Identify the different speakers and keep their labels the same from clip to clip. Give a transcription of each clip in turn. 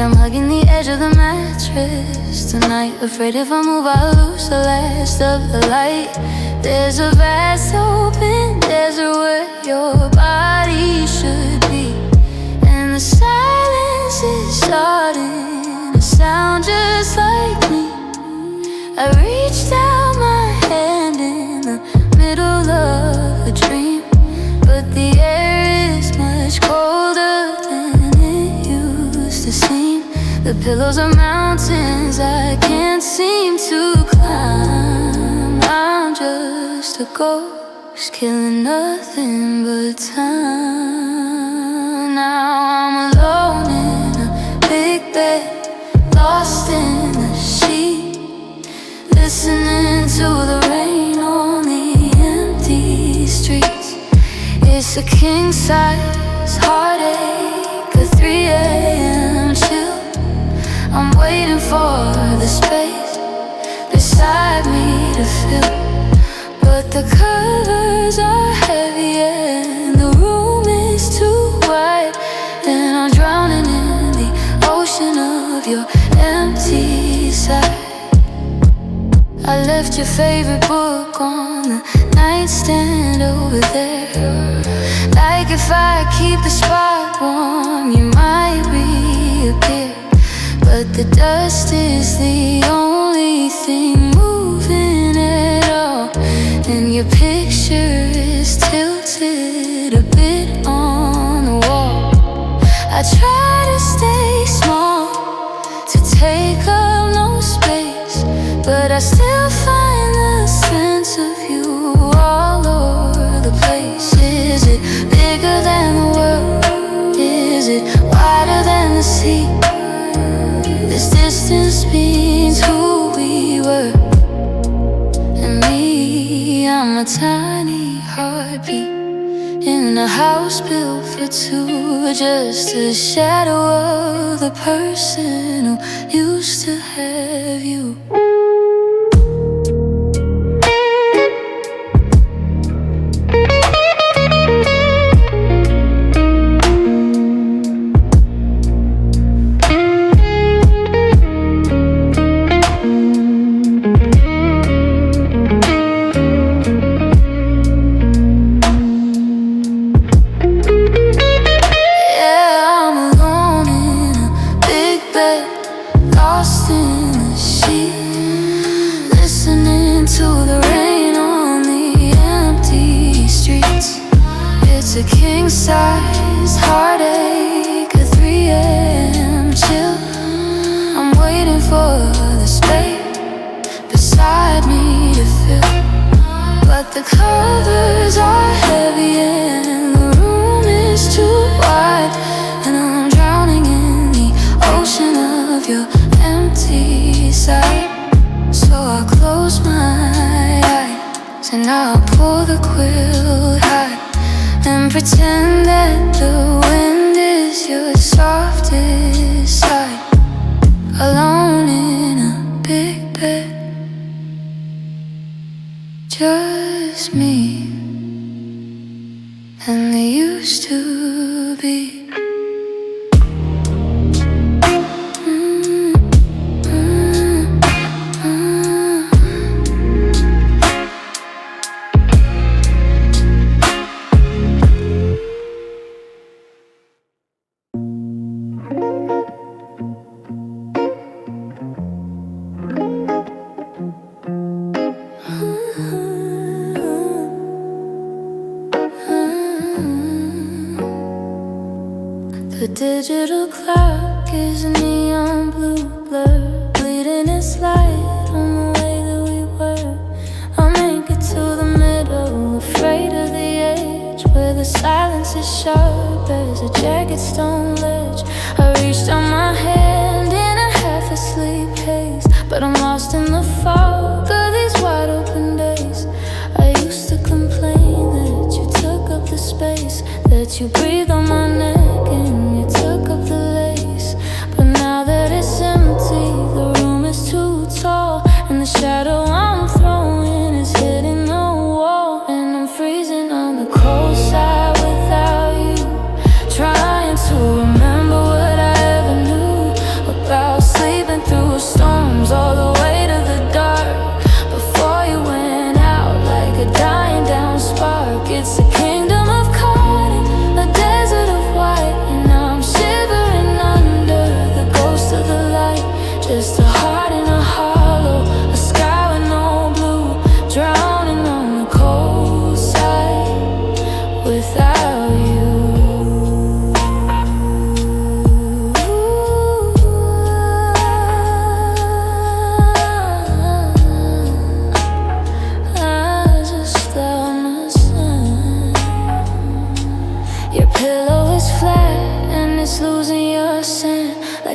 Speaker 1: I'm hugging the edge of the mattress tonight, afraid if I move I'll lose the last of the light. There's a vast open desert where your body should be, and the silence is starting to sound just like me. I reached out my hand in the middle of a dream, but the air is much colder than it used to seem. The pillows are mountains I can't seem to climb. I'm just a ghost killing nothing but time. Now I'm alone in a big bed, lost in the sheet, listening to the rain on the empty streets. It's a king-size heartache, a 3 a.m. chill. I'm waiting for the space beside me to fill, but the covers are heavy and the room is too wide, and I'm drowning in the ocean of your empty side. I left your favorite book on the nightstand over there. Like if I keep the spot warm, you might reappear. But the dust is the only thing moving at all, and your picture is tilted a bit on the wall. I try to stay small, to take up no space, but I still find the sense of you all over the place. Is it bigger than the world? Is it wider than the sea? This distance means who we were, and me, I'm a tiny heartbeat in a house built for two, just a shadow of the person who used to have you. Lost in the sheet, listening to the rain on the empty streets. It's a king-size heartache, a 3 a.m. chill. I'm waiting for the space beside me to fill, but the covers are heavy and the room is too wide, and I'm drowning in the ocean of your empty side. So I close my eyes and I'll pull the quilt high and pretend that the wind is your softest side. Alone in a big bed, just me and they used to be. The digital clock is a neon blue blur, bleeding its light on the way that we were. I'll make it to the middle, afraid of the edge, where the silence is sharp as a jagged stone ledge. I reached out my hand in a half asleep haze, but I'm lost in the fog of these wide open days. I used to complain that you took up the space, that you breathed on my neck and you took up the lace. But now that it's empty, the room is too tall, and the shadow I'm throwing is hitting the wall, and I'm freezing on the cold side without you, trying to remember what I ever knew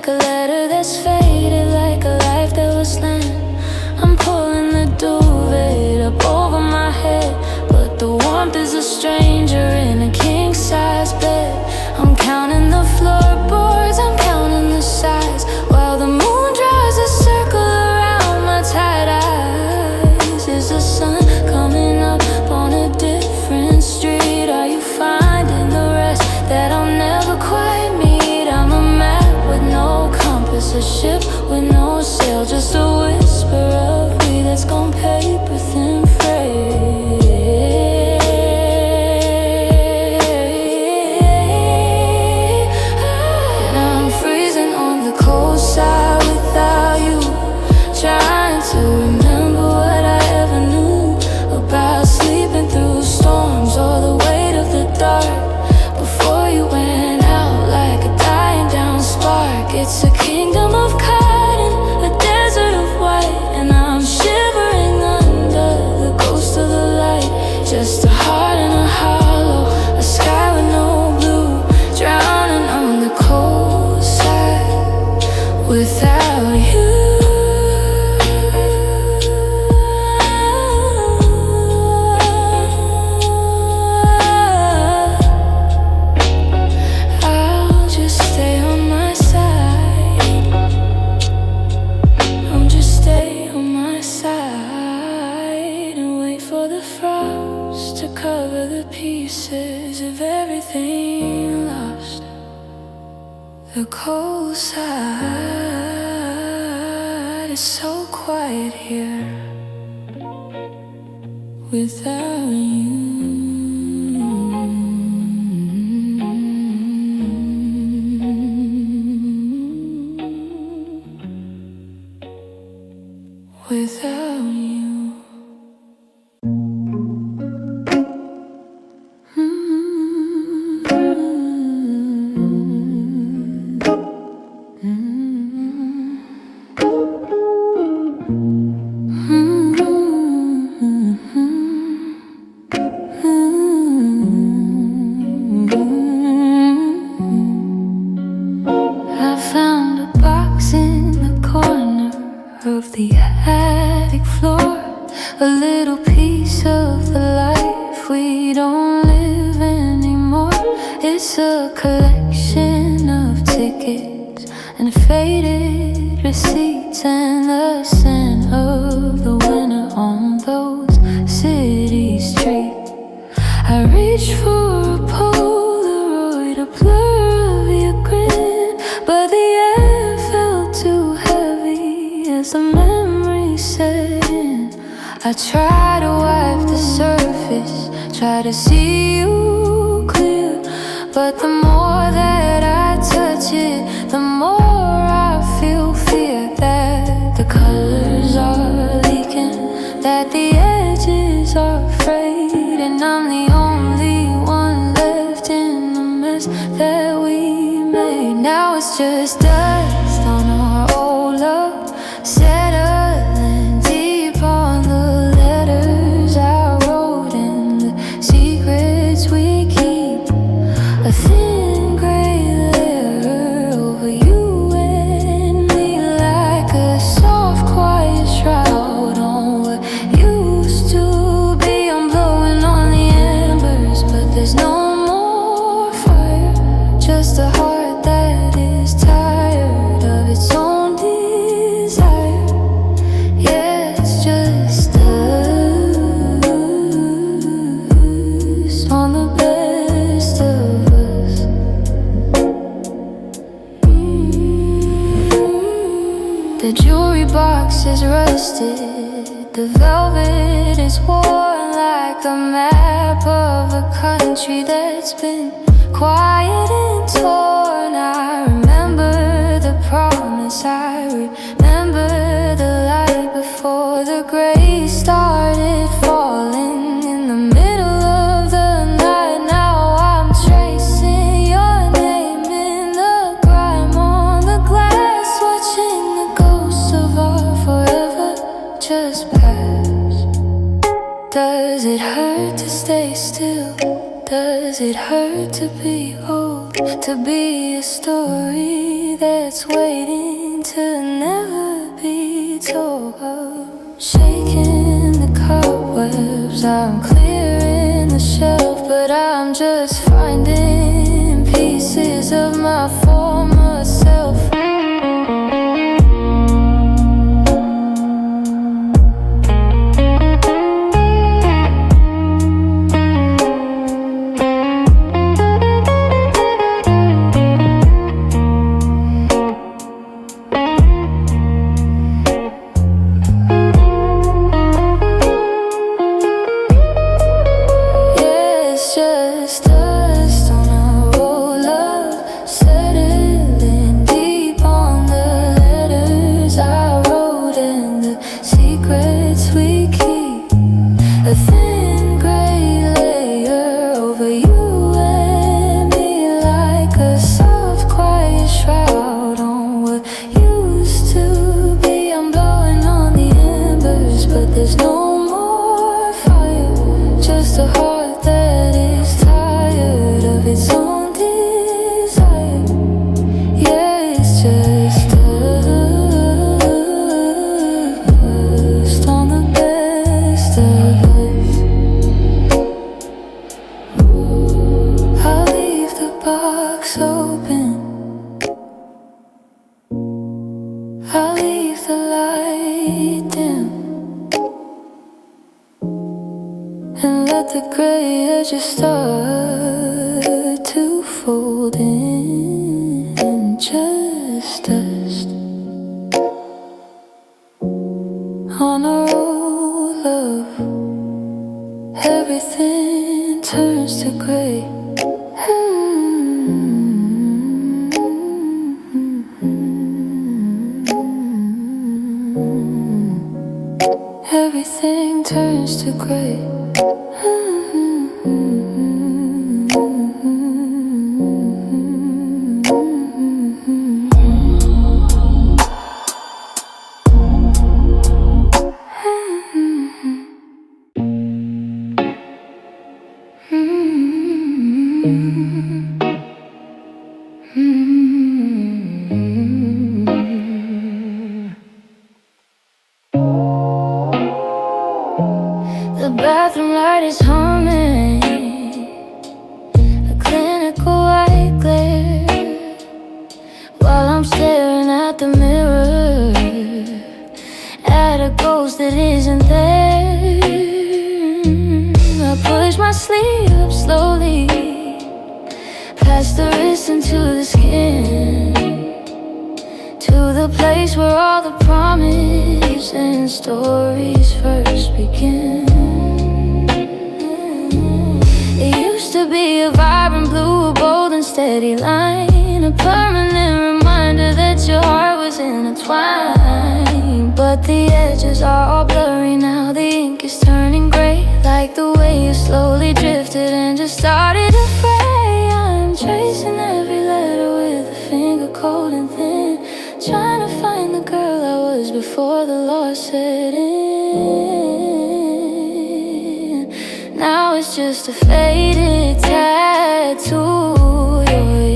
Speaker 1: like a letter that's faded, like a life that was lent. I'm pulling the duvet up over my head, but the warmth is a stranger in a king-size bed. I'm counting the floorboards, I'm counting the sides, while the moon draws a circle around my tired eyes. Is the sun coming up on a different street? Are you finding the rest that I'll never quite meet? I'm a map with no compass, a ship with no sail, just a whisper of me that's gone paper thin freight. And I'm freezing on the cold side without you, trying to remember what I ever knew about sleeping through storms or the weight of the dark before you went out like a dying down spark. It's a kingdom of cotton, a desert of white, and I'm shivering under the ghost of the light. Just a heart in a hollow, a sky with no blue, drowning on the cold side without you. I'll just stay on my side. I'll just stay on my side and wait for the frost to cover the pieces of everything lost. The cold side is so quiet here without you. Without you. I found a box in the corner of the attic floor, a little piece of the life we don't live anymore. It's a collection of tickets and faded receipts and the scent of the winter on those city streets. I reached for a Polaroid, a blur of your grin, but the air felt too heavy as the memory set in. I try to wipe the surface, try to see you clear, but the more that I touch it, the more I feel fear that the colors are leaking, that the edges are frayed, and I'm the only one left in the mess that we made. Now it's just dust on our old love, settling deep on the letters I wrote and the secrets we keep. A thin gray layer over you and me, like a soft quiet shroud on what used to be. I'm blowing on the embers, but there's no more fire, just a heart that is tired of its own desire. Yeah, it's just dust on the best of us. The jewelry box is rusted, the velvet is worn like the map of a country that's been quiet and torn. I remember the promise, I remember the light before the gray started falling in the middle of the night. Now I'm tracing your name in the grime on the glass, watching the ghosts of our forever just pass. Does it hurt to stay still? Does it hurt to be old? to be a story that's waiting to never be told. Shaking the cobwebs, I'm clearing the shelf, but I'm just finding pieces of my former self. Just dust on a roller, settling deep on the letters I wrote and the secrets we keep. A thin gray layer over you and me, like a soft quiet shroud on what used to be. I'm blowing on the embers, but there's no more fire, just a heart that is tired of its own desire. Yeah, it's just dust on the best of us. I'll leave the box open, I'll leave the light dim, and let the gray edges start to fold in. Just dust on a roll of everything turns to gray. Everything turns to gray. The bathroom light is humming, a clinical white glare, while I'm staring at the mirror, at a ghost that isn't there. I push my sleeve up slowly, past the wrist into the skin, to the place where all the promise and stories first begin. It used to be a vibrant blue, a bold and steady line, a permanent reminder that your heart was intertwined. But the edges are all blurry now, the ink is turning gray, like the way you slowly drifted and just started to fray. I'm tracing every letter with a finger cold and thin, trying to find the girl I was before the loss set in. Now it's just a faded tattoo,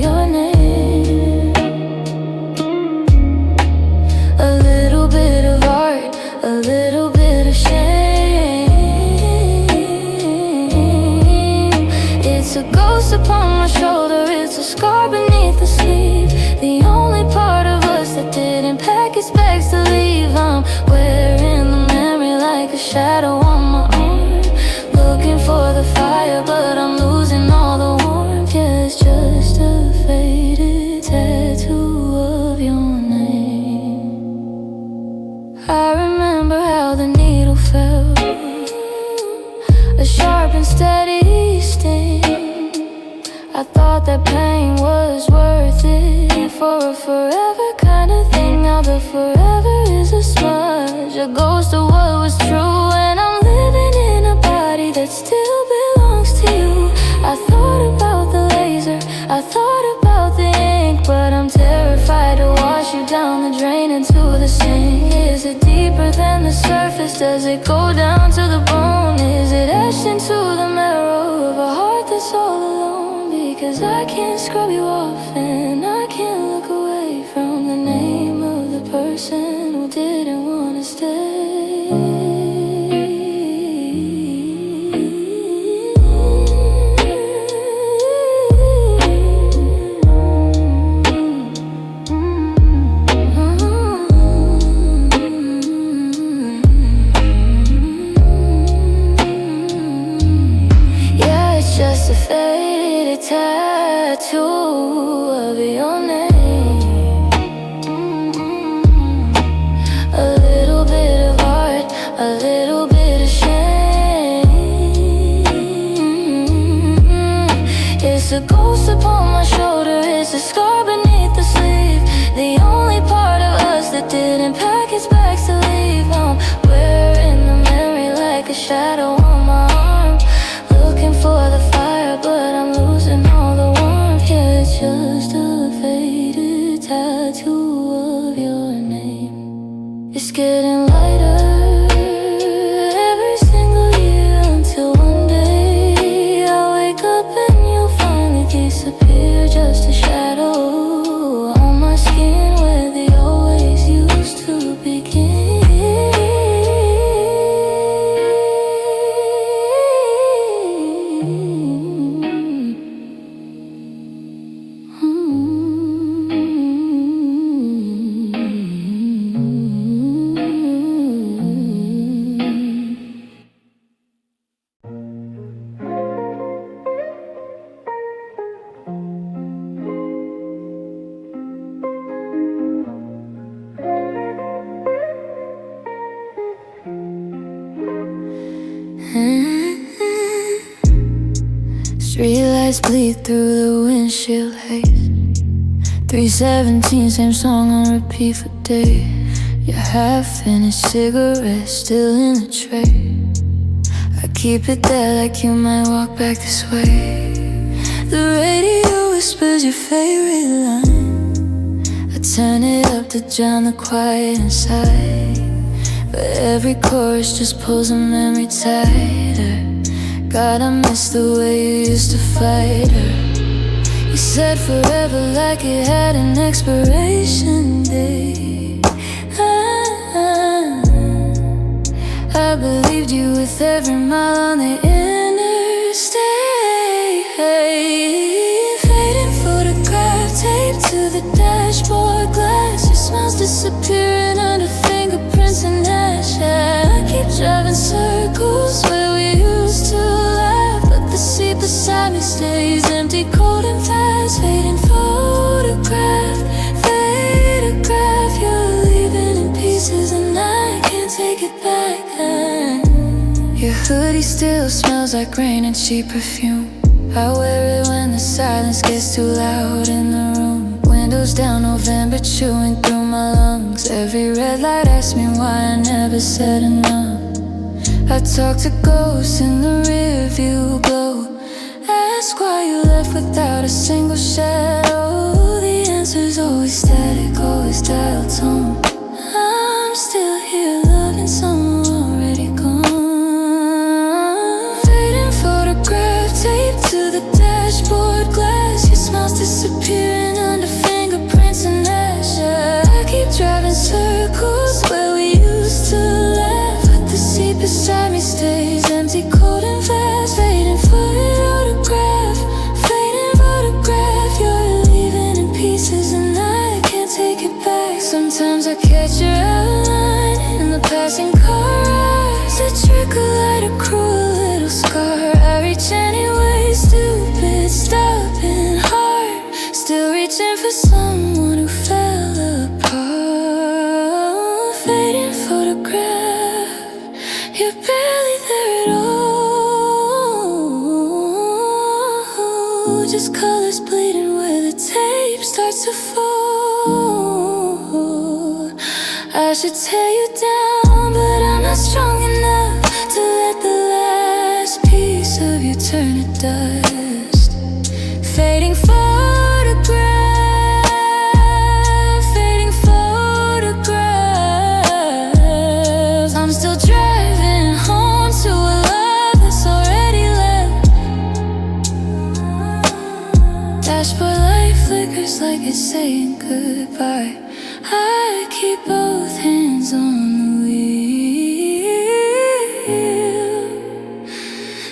Speaker 1: your name. A little bit of art, a little bit of shame. It's a ghost upon my shoulder, it's a scar beneath the sleeve, the only part of us that didn't pack its bags to leave. I'm wearing the memory like a shadow on my arm, looking for the fire, but I'm losing all the warmth. Yeah, it's just a faded tattoo of your name. I remember how the needle felt, a sharp and steady sting. I thought that pain was worth it for a forever kind of thing. Now the forever is a smudge, a ghost of what was true, and I'm living in a body that still belongs to you. I thought about the laser, I thought about the ink, but I'm terrified to wash you down the drain into the sink. Is it deeper than the surface? Does it go down to the bone? Is it etched into the marrow of a heart that's all alone? 'cause I can't scrub you off, and I can't look away from the name of the person who didn't wanna stay. Just a faded tattoo of your name. A little bit of art, a little bit of shame. It's a ghost upon my shoulder, it's a scar beneath the sleeve. The only part of us that didn't pack its bags to leave. I'm wearing the memory like a shadow on my arm, looking for the fire, but I'm losing all the warmth. Yeah, it's just a faded tattoo of your name. It's getting lighter every single year, until one day I wake up and you'll finally disappear. Just a shadow on my skin where they always used to begin. Streetlights bleed through the windshield haze. 317, same song on repeat for days. Your half-finished cigarette still in the tray. I keep it there like you might walk back this way. The radio whispers your favorite line. I turn it up to drown the quiet inside, but every chorus just pulls a memory tighter. God, I miss the way you used to fight her. You said forever like it had an expiration date. I believed you with every mile on the interstate. Fading photograph taped to the dashboard glass. Your smile's disappearing under fingerprints and ash. I keep driving circles where we used to laugh, but the seat beside me stays empty, cold and fast. Fading photograph, photograph. You're leaving in pieces and I can't take it back. Your hoodie still smells like rain and cheap perfume. I wear it when the silence gets too loud in the room. Windows down, November chewing through my lungs. Every red light asks me why I never said enough. I talk to ghosts in the rear view glow. Ask why you left without a single shadow. The answer's always static, always dial tone. I'm still here loving someone already gone. Fading photograph taped to the dashboard glass. Your smile's disappearing under fingerprints and ash. I keep driving circles where we used to laugh, but the seat beside me stays empty, cold and fast. Fading photograph, fading photograph. You're leaving in pieces and I can't take it back. Sometimes I catch your outline in the passing car eyes. A trickle light, a cruel little scar. I reach anyway, stupid, stopping hard. Still reaching for someone who fell apart. Fading photograph, you're barely there at all. Just colors bleeding where the tape starts to fall. I should tear you down, but I'm not strong enough to let the last piece of you turn to dust. Fading photograph, fading photographs. I'm still driving home to a love that's already left. rush, but life flickers like it's saying goodbye. I keep both hands on the wheel,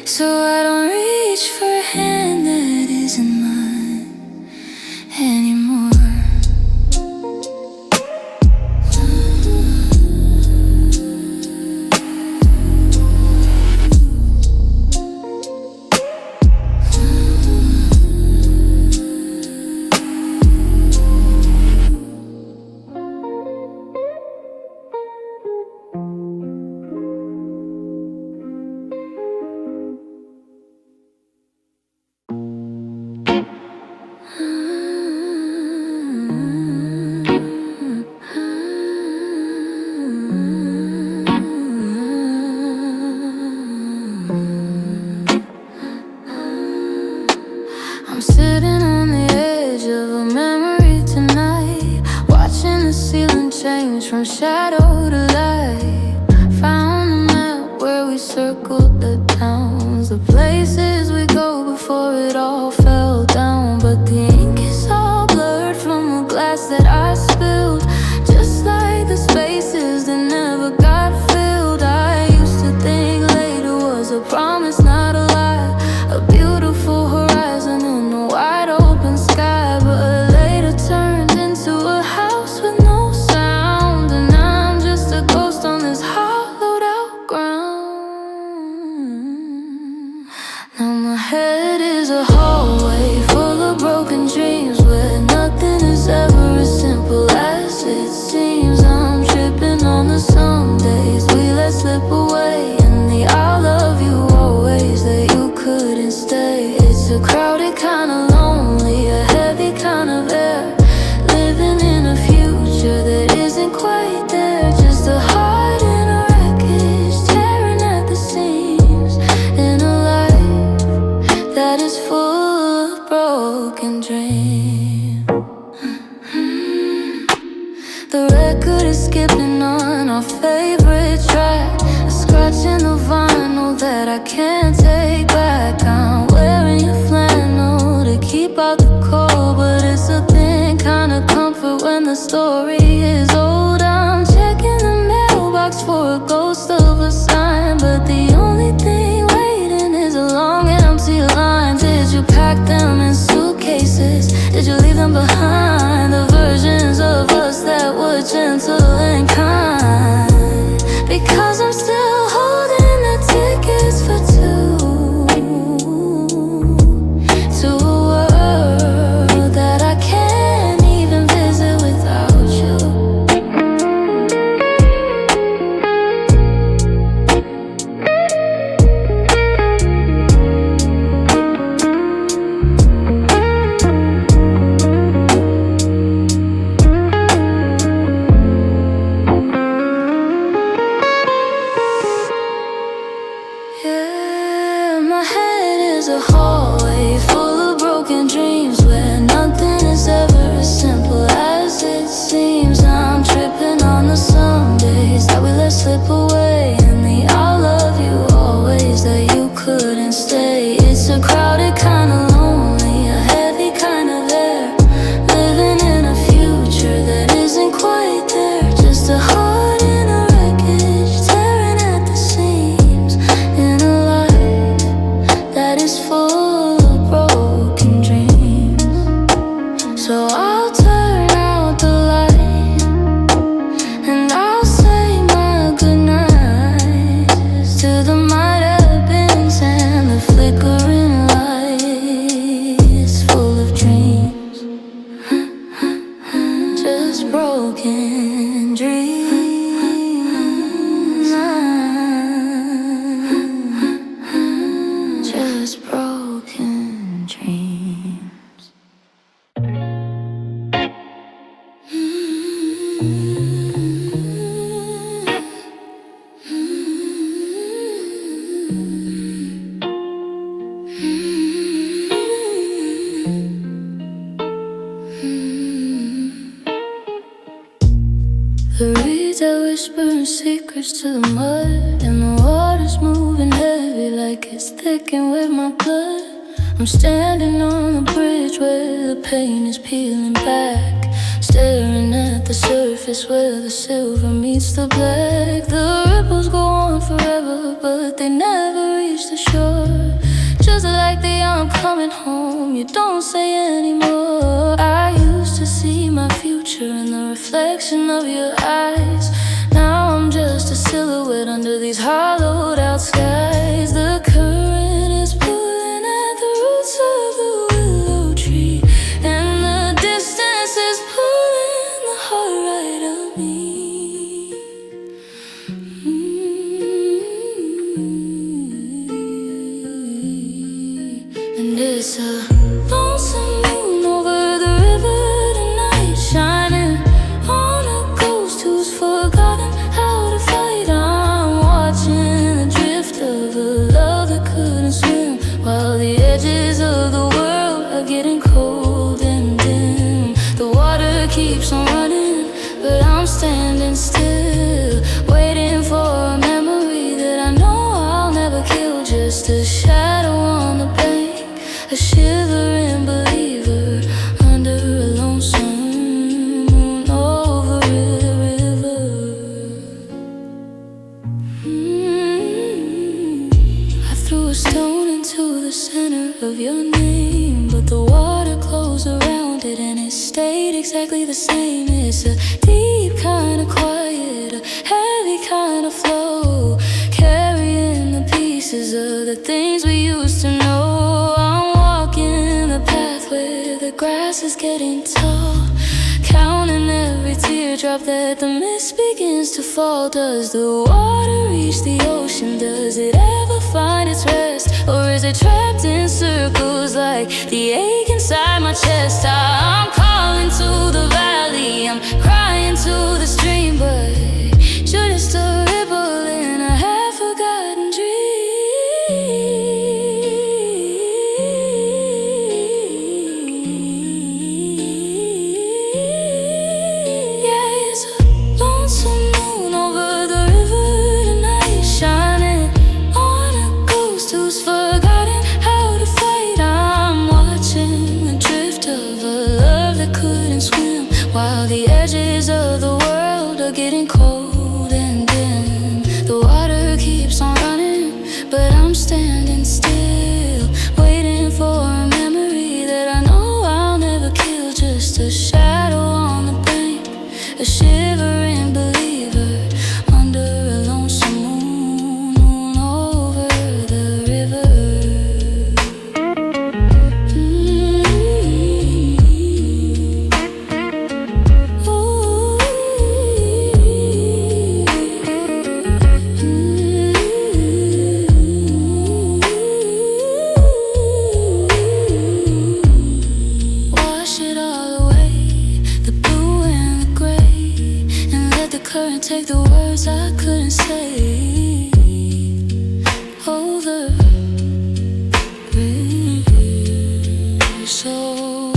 Speaker 1: so I don't reach for a hand that isn't mine anymore. I'm sitting on the edge of a memory tonight, watching the ceiling change from shadow to light. Found a map where we circled the towns, the places we go before it all fell down. But the ink is all blurred from the glass that I spilled, just like the spaces that never got filled. I used to think later was a promise, not a lie, a beautiful horizon and a wide open sky. But later turned into a house with no sound, and I'm just a ghost on this hollowed out ground. Now my head is a hallway full of broken dreams, where nothing is ever as simple as it seems. I'm tripping on the some days we let slip away, and the I love you always that you couldn't stay. It's a crowded kind of lonely, a heavy kind of air, living in a future that isn't quite there. Just a heart in a wreckage, tearing at the seams, in a life that is full of broken dreams. The record is skipping on our favorite track, a scratch in the vinyl that I can't take back. I'm wearing your flannel to keep out the cold, but it's a thin kind of comfort when the story is old. I'm checking the mailbox for a ghost of a sign, but the only thing waiting is a long empty line. Did you pack them in suitcases? Did you leave them behind? The versions of us that were gentle and kind, because I'm still holding the tickets for two, to a world that I can't even visit without you. Yeah, my head is a hallway full of broken dreams, where nothing is ever as simple as it seems. I'm tripping on the some days that we let slip away, and the I love you always that you couldn't stay. It's a crowded kind of lonely, a heavy kind of air, living in a future that isn't quite there. Just a heart in a wreckage, tearing at the seams, in a life that is full of broken dreams. So I'll turn out the light, and I'll say my goodnights to the might have beens and the flickering lights full of dreams. Just broken dreams. Just broken dreams. The reeds are whispering secrets to the mud, and the water's moving heavy like it's thickened with my blood. I'm standing on the bridge where the pain is peeling back, staring at the surface where the silver meets the black. The ripples go on forever, but they never reach the shore. Just like the I'm coming home, you don't say anymore. I used to see my future in the reflection of your eyes. Now I'm just a silhouette under these hollowed out skies. The current is pulling at the roots of the willow tree, and the distance is pulling the heart right of me. And it's a lonesome moon over the river tonight, shining on a ghost who's forgotten how to fight. I'm watching the drift of a love that couldn't swim, while the edges of the world are getting cold and dim. The water keeps on running, but I'm standing still, waiting for a memory that I know I'll never kill. Just a shadow on the bank, a shivering believer under a lonesome moon over a river. I threw a stone into the center of your name, but the water closed around it and it stayed exactly the same. It's a deep kind of quiet, a heavy kind of flow, carrying the pieces of the things we used to know. I'm walking the path where the grass is getting tall, counting every teardrop that the mist begins to fall. Does the water reach the ocean? Does it ever find its rest? Or is it trapped in circles like the ache inside my chest? I'm calling to the valley, I'm crying to the stream, but you're just a ripple in a half-forgotten dream. Yeah, it's a lonesome moon over the river tonight, shining on a ghost who's forgotten how to fight. I'm watching the drift of a love that couldn't swim, while the edges of the world are getting cold and dim. The water keeps on running, but I'm standing still, waiting for a memory that I know I'll never kill. Just a shadow on the bank, a shivering believer under a lonesome moon over the river. Wash it all away, the blue and the gray, and let the current take the words I couldn't say. Over river, so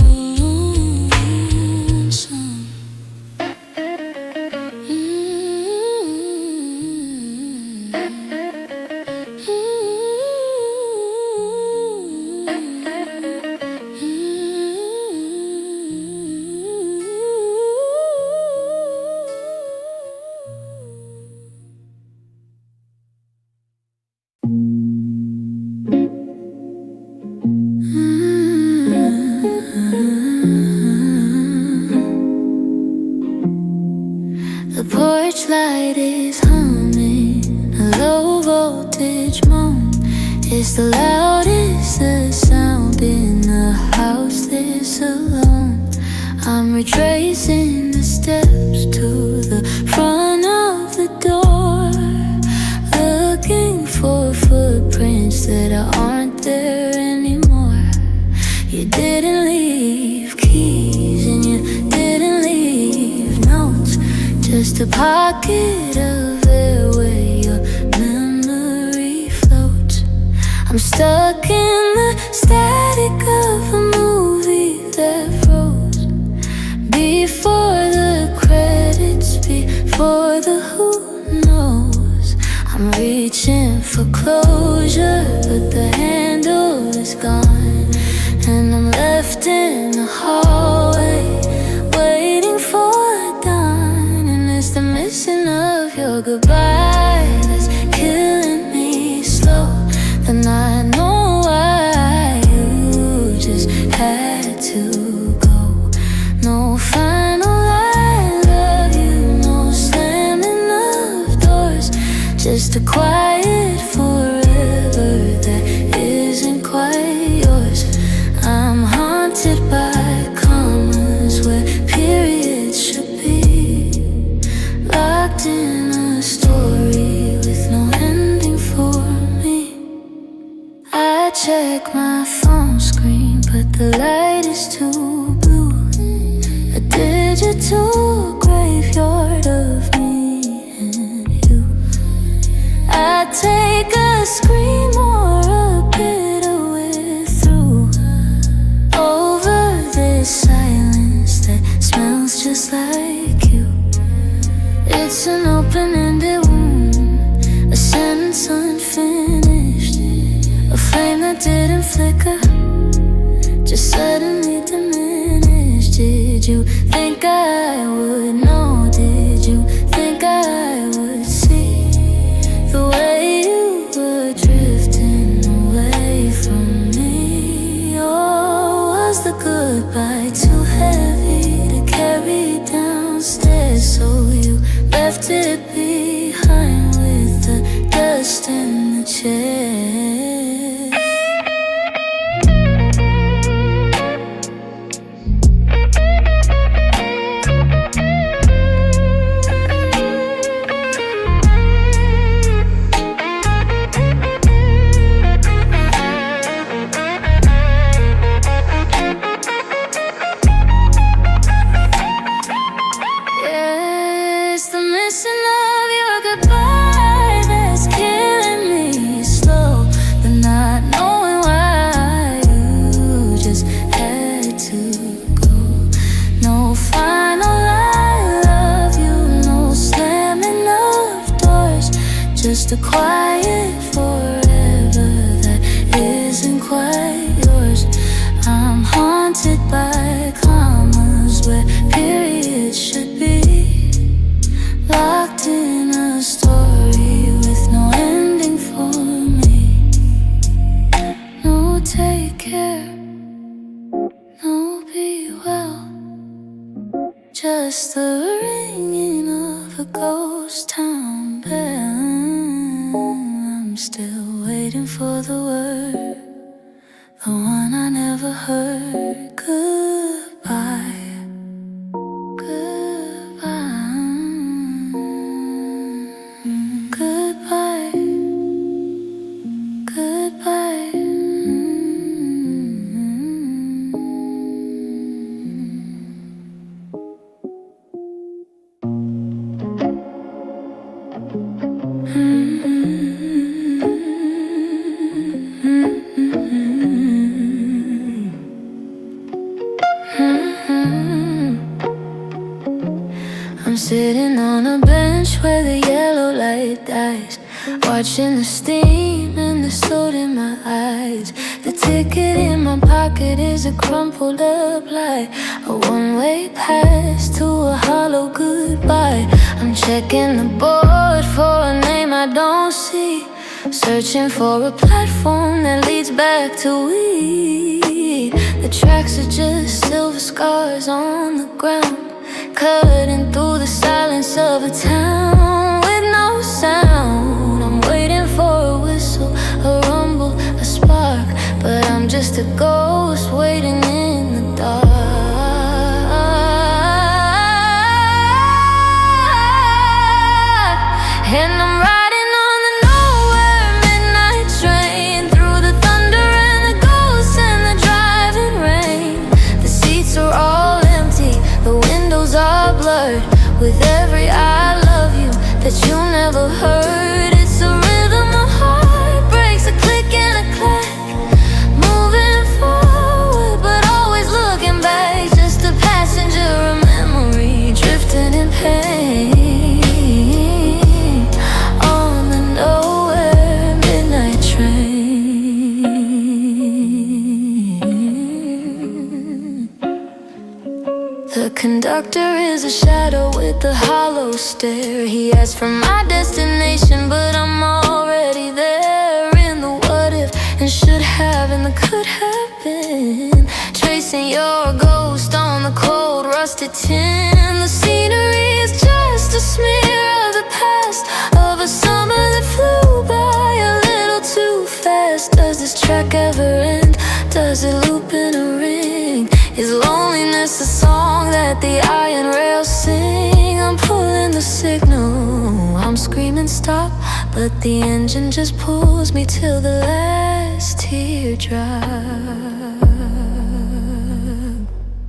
Speaker 1: lonesome. The porch light is humming, a low voltage moan. It's the loudest the sound in the house this alone. I'm retracing the steps to the front of the door, looking for footprints that aren't there anymore. You didn't leave keys and you didn't leave notes, just a pocket of air where your memory floats. I'm stuck in the static of a movie that froze before the credits, before the who knows. I'm reaching for closure, but the handle is gone. your goodbye that's killing me slow, then I know why you just had to go. No final I love you, no slamming of doors, just a quiet forever that isn't quite yours. I'm haunted by commas where periods should be, locked in a story with no ending for me. I check my phone screen, but the light is too blue, a digital graveyard of me and you. I take a scream or a bit of it through over this silence that smells just like you. It's an open-ended wound, a sentence unfinished, a flame that didn't flicker, just suddenly diminished. Did you think I would know? Did you think I would see the way you were drifting away from me? Or was the goodbye too heavy to carry downstairs, so you left it behind with the dust in the chair? Just a quiet forever that isn't quite yours. I'm haunted by commas where periods should be, locked in a story with no ending for me. No take care, no be well, just the ringing of a ghost town bell. I'm still waiting for the word, the one I never heard. Goodbye, goodbye, goodbye, goodbye. I'm sitting on a bench where the yellow light dies, watching the steam and the soot in my eyes. The ticket in my pocket is a crumpled up lie, a one-way pass to a hollow goodbye. I'm checking the board for a name I don't see, searching for a platform that leads back to we. The tracks are just silver scars on the ground, cutting through the silence of a town with no sound. I'm waiting for a whistle, a rumble, a spark, but I'm just a ghost waiting in the dark. And I'm riding on the nowhere midnight train, through the thunder and the ghosts and the driving rain. The seats are all empty, the windows are blurred with every I love The conductor is a shadow with a hollow stare. He asked for my destination, but I'm already there. In the what if and should have and the could have been, tracing your ghost on the cold rusted tin. The scenery is just a smear of the past, of a summer that flew by a little too fast. Does this track ever end? Does it loop in a ring? Is loneliness a song that the iron rails sing? I'm pulling the signal, I'm screaming stop, but the engine just pulls me till the last teardrop.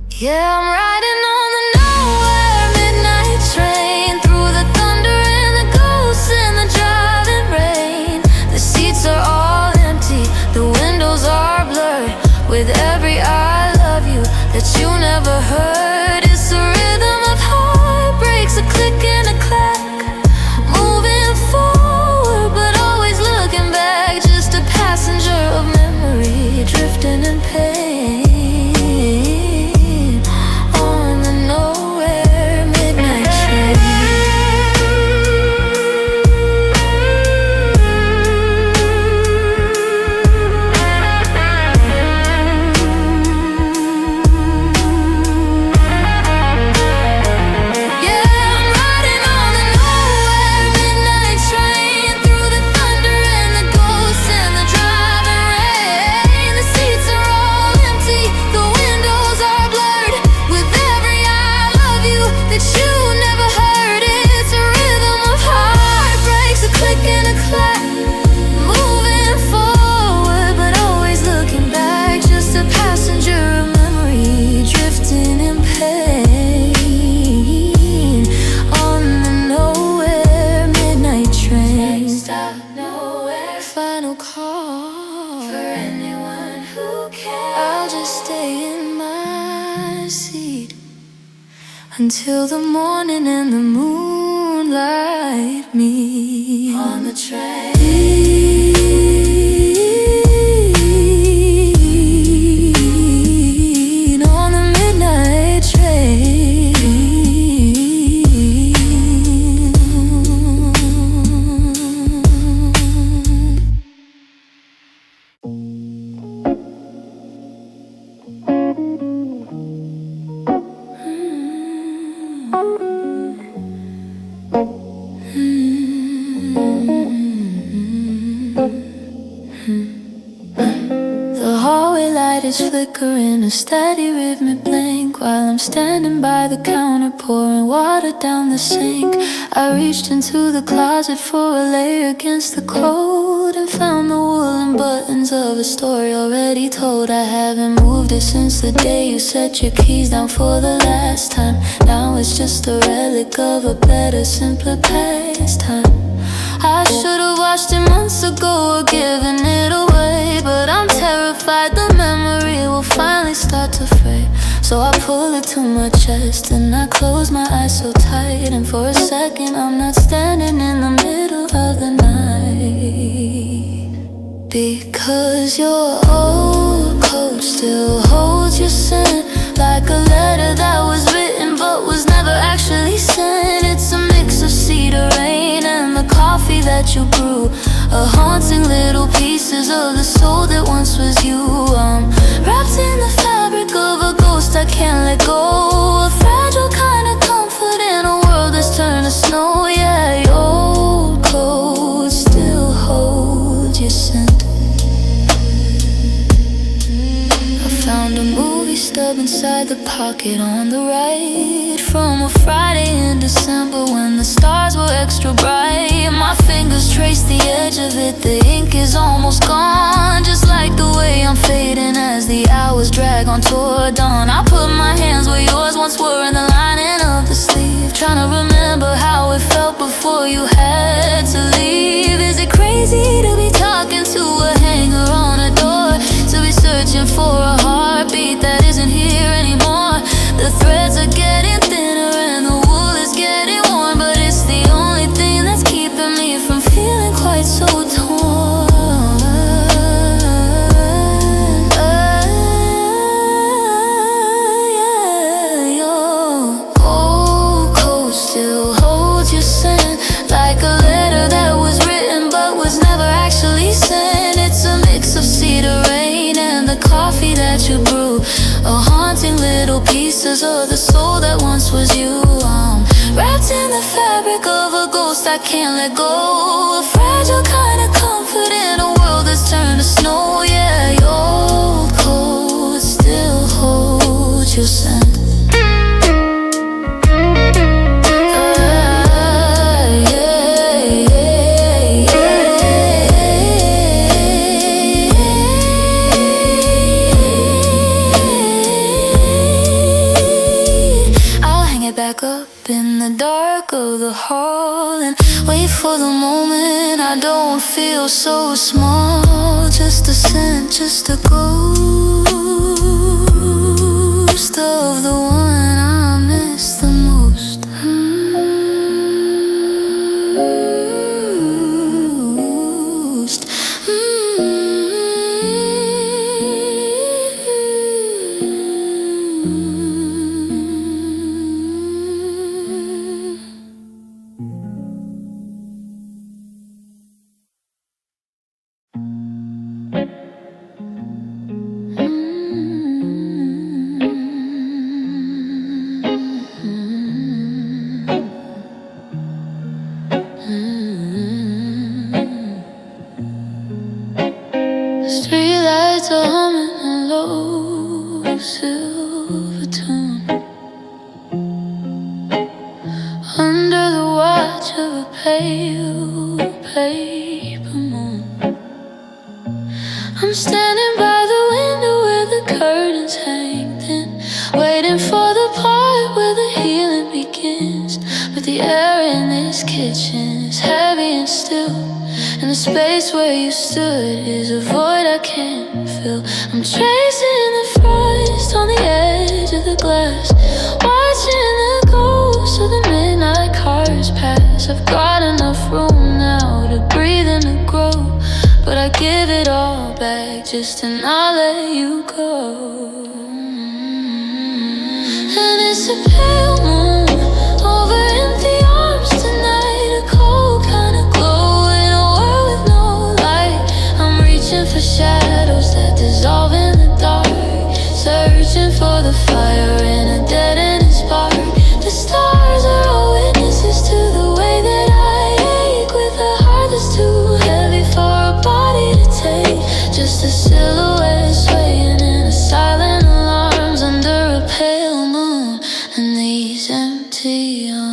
Speaker 1: Yeah, I'm riding on the nowhere midnight train, through the thunder and the ghosts and the driving rain. The seats are all empty, the windows are blurred, with every I love you that you never heard. It's the rhythm of heartbreaks, a click and a clack, moving forward but always looking back, just a passenger of memory drifting in pain. Until the morning and the moonlight meet on the train. On the midnight train. The hallway light is flickering, a steady rhythmic blink, while I'm standing by the counter pouring water down the sink. I reached into the closet for a layer against the cold, and found the woolen buttons of a story already told. I haven't moved it since the day you set your keys down for the last time. Now it's just a relic of a better, simpler pastime. I should've watched it months ago or given it away, but I'm terrified the memory will finally start to fade. So I pull it to my chest and I close my eyes so tight, and for a second I'm not standing in the middle of the night. Because your old coat still holds your scent, like a letter that was written but was never actually sent. It's a mix of cedar rain and the coffee that you brew, a haunting little pieces of the soul that once was you. I'm wrapped in the fabric of a ghost I can't let go, a fragile kind of comfort in a world that's turned to snow. Yeah, your old coat still holds your scent. Found a movie stub inside the pocket on the right, from a Friday in December when the stars were extra bright. My fingers trace the edge of it, the ink is almost gone, just like the way I'm fading as the hours drag on toward dawn. I put my hands where yours once were in the lining of the sleeve, trying to remember how it felt before you had to leave. Is it crazy to be talking to a hanger on a door, to be searching for a heartbeat that isn't here anymore? The threads are getting thinner and the wool is getting worn, but it's the only thing that's keeping me from feeling quite so torn. Yeah, your that you brew, a haunting little pieces of the soul that once was you. I'm wrapped in the fabric of a ghost I can't let go, a fragile kind of comfort in a world that's turned to snow. Yeah, your cold still holds your scent. Back up in the dark of the hall and wait for the moment I don't feel so small. Just a scent, just a ghost of the one I miss the most. Streetlights are humming a low silver tune under the watch of a pale paper moon. I'm standing by the window where the curtains hang thin, waiting for the part where the healing begins. But the air in this kitchen is heavy and still, and the space where you stood is a void I can't fill. I'm tracing the frost on the edge of the glass, watching the ghosts of the midnight cars pass. I've got enough room now to breathe and to grow, but I give it all back just to not let you go. And it's a pale moon over empty arms tonight, a cold kind of glow in a world with no light. I'm reaching for shadows that dissolve in the dark, searching for the fire in a dead-ended spark. The stars are all witnesses to the way that I ache, with a heart that's too heavy for a body to take. Just a silhouette swaying in a silent alarms under a pale moon and these empty arms.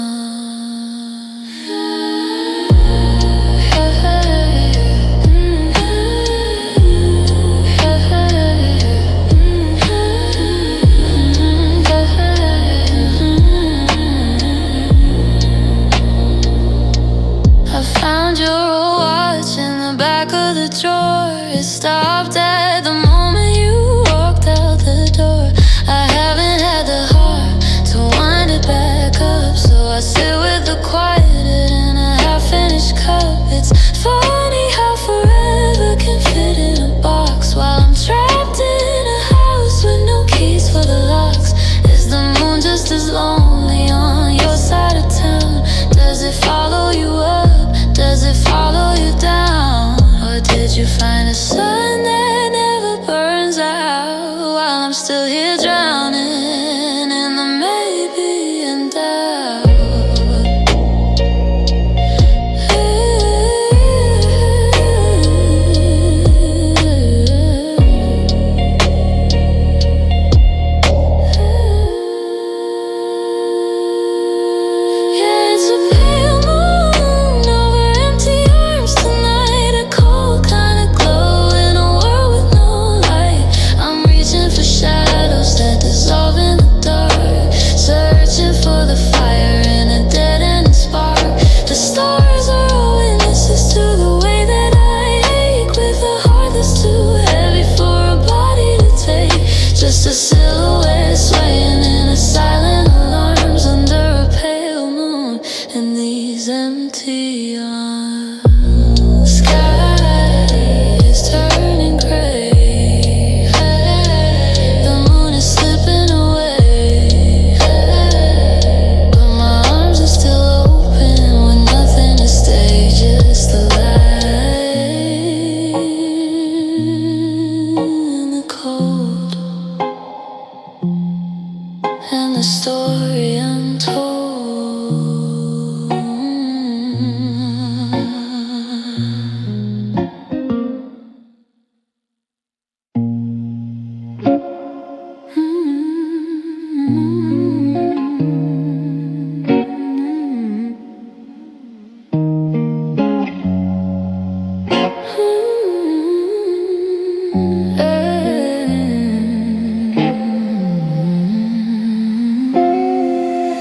Speaker 1: I found your old watch in the back of the drawer. It stopped at the moment you walked out the door. I haven't had the heart to wind it back up, so I sit with the quiet in a half-finished cup. It's funny how forever can fit in a box, while I'm trapped in a house with no keys for the locks. Is the moon just as lonely on your side of town? Does it follow you up? Does it follow you down? Or did you find a sun that never burns out, while I'm still here drowning in the maybe and doubt? Yeah, it's a pale moon over empty arms tonight, a cold kind of glow in a world with no light. I'm reaching for shadows that dissolve in the dark, searching for the fire in a dead-ended spark. The stars are all witnesses to the way that I ache, with a heart that's too heavy for a body to take. Just a silhouette swaying in a silent alarms under a pale moon and these empty arms. Sky is turning gray, the moon is slipping away, but my arms are still open with nothing to stay, just the light and the cold. the story untold.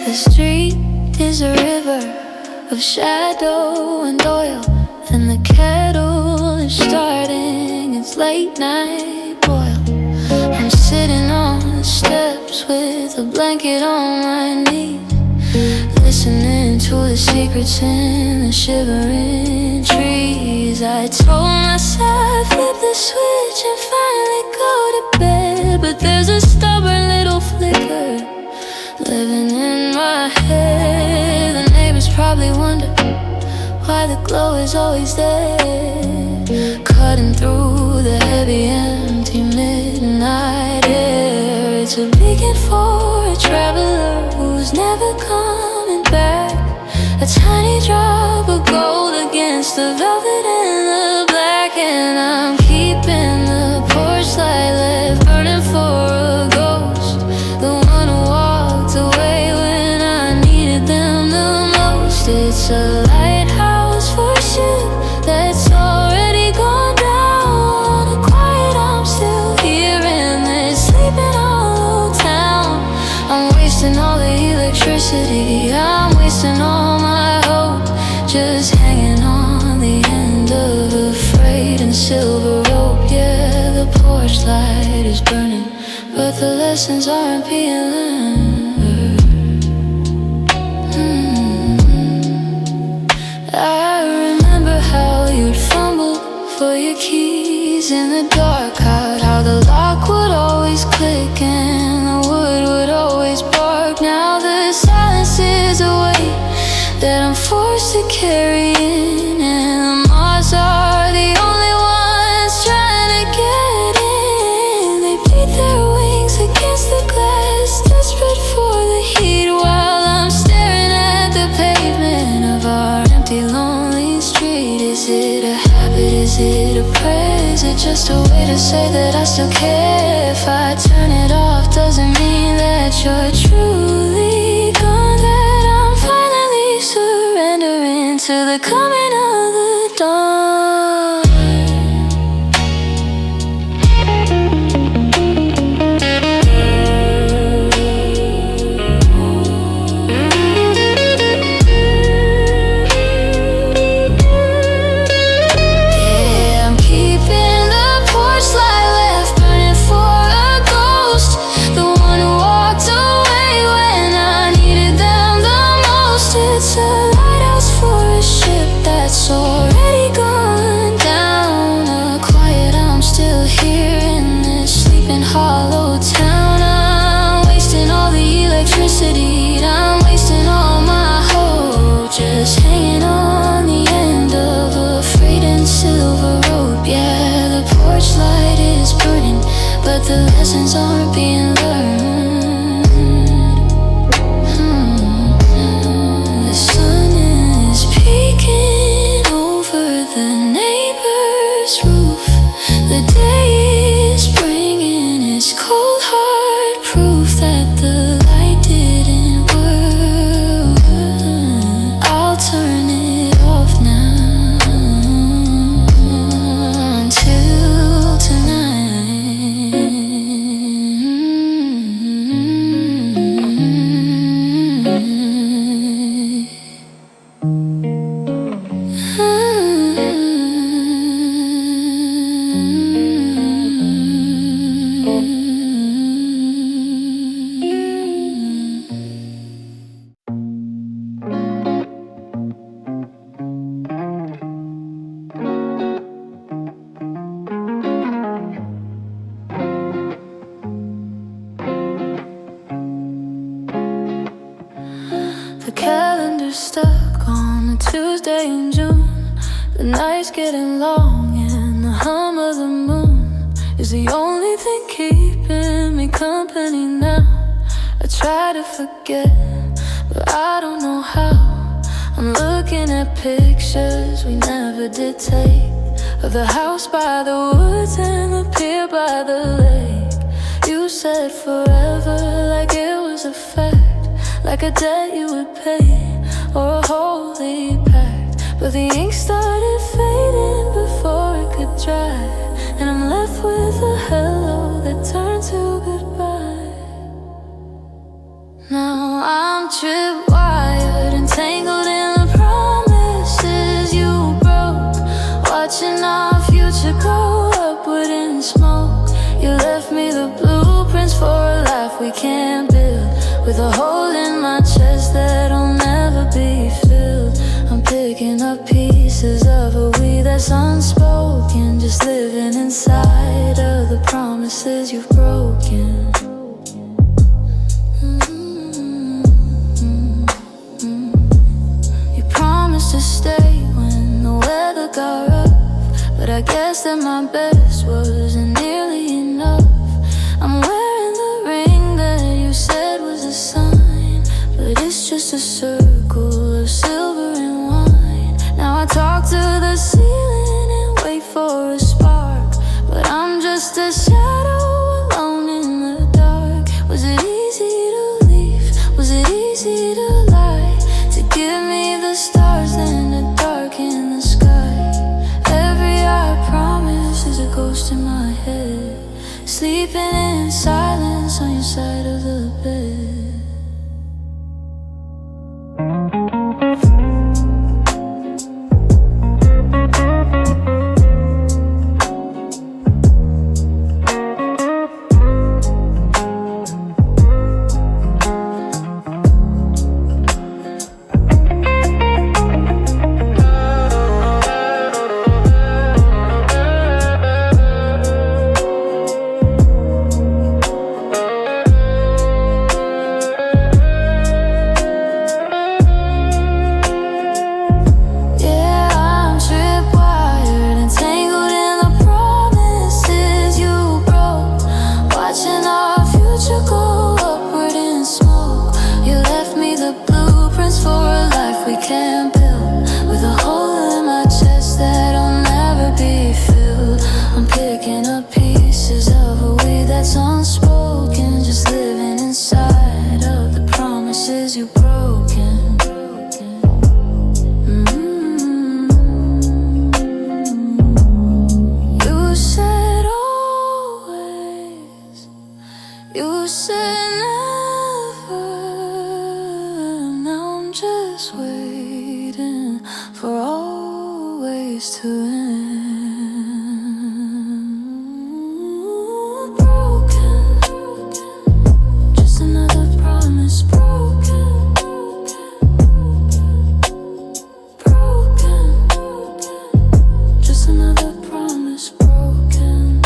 Speaker 1: The street is a river of shadow and oil, and the kettle is starting its late night boil. I'm sitting on the steps with a blanket on my knees, listening to the secrets in the shivering trees. I told myself, flip the switch and finally go to bed, but there's a stubborn little flicker living in my head. The neighbors probably wonder why the glow is always there, cutting through the heavy, empty midnight air. It's a beacon for a traveler who's never coming back, a tiny drop of gold against the velvet and the black. And I'm keeping the porch light left burning for a ghost, the one who walked away when I needed them the most. It's a lighthouse for a ship that's already gone down. A quiet, I'm still here in this sleeping hollow town. I'm wasting all the electricity, I'm wasting all my hope, just hanging on the end of a frayed and silver rope. Yeah, the porch light is burning, but the lessons aren't being learned. I remember how you'd fumble for your keys in the dark, how the lock would always click and the wood would always bark. Now the silence is a weight that I'm forced to carry in, and the moths are the only ones trying to get in. They beat their wings against the glass, desperate for the heat, while I'm staring at the pavement of our empty, lonely street. Is it a habit? Is it a prayer? Is it just a way to say that I still care? If I turn it off, doesn't mean that you're truly gone, that I'm finally surrendering to the coming of the dawn. Yeah, I'm keeping the porch light left burning for a ghost, the one who walked away when I needed them the most. It's a lighthouse for a ship that's already gone down. A quiet, I'm still here in this sleeping hollow town. I'm wasting all the electricity, I'm wasting all my hope, just hanging on the end of a frayed and silver rope. Yeah, the porch light is burning, but the lessons aren't being learned. The sun is peeking over the neighbor's roof. The day is bringing its cold hard proof that the light didn't work. I'll turn it off now until tonight. The calendar's stuck on a Tuesday in June. The night's getting long and the hum of the moon is the only thing keeping me company now. I try to forget, but I don't know how. I'm looking at pictures we never did take, of the house by the woods and the pier by the lake. You said forever like it was a fact, like a debt you would pay or a holy pact. But the ink started fading before it could dry, and I'm left with a hello that turned to goodbye. Now I'm tripwired and tangled in the promises you broke, watching our future go upward in smoke. You left me the blueprints for a life we can't build, with a hole in my chest that'll never be filled. I'm picking up pieces of a we that's unspoken, just living inside of the promises you've broken. You promised to stay when the weather got rough, but I guess that my best wasn't nearly enough. I'm wearing the ring that you said was a sign, but it's just a circle of silver and wine. Now I talk to the ceiling and wait for a spark, but I'm just a shadow alone in the dark. Was it easy to leave? Was it easy to lie? To give me the stars then to darken the sky? Every I promise is a ghost in my head, sleeping in silence on your side of the bed. You said never, now I'm just waiting for always to end. Broken, just another promise broken. Broken, just another promise broken.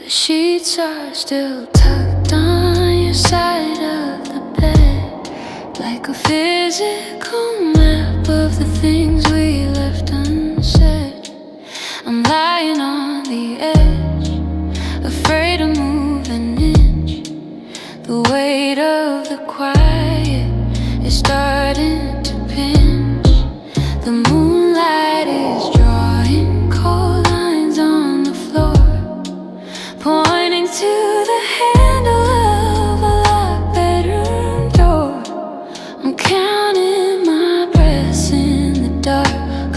Speaker 1: Sheets are still tucked on your side of the bed, like a physical map of the things we left unsaid. I'm lying on the edge, afraid to move an inch. The weight of the quiet is starting to pinch. The moonlight is drawing cold lines on the floor, pointing to the handle of a locked bedroom door. I'm counting my breaths in the dark,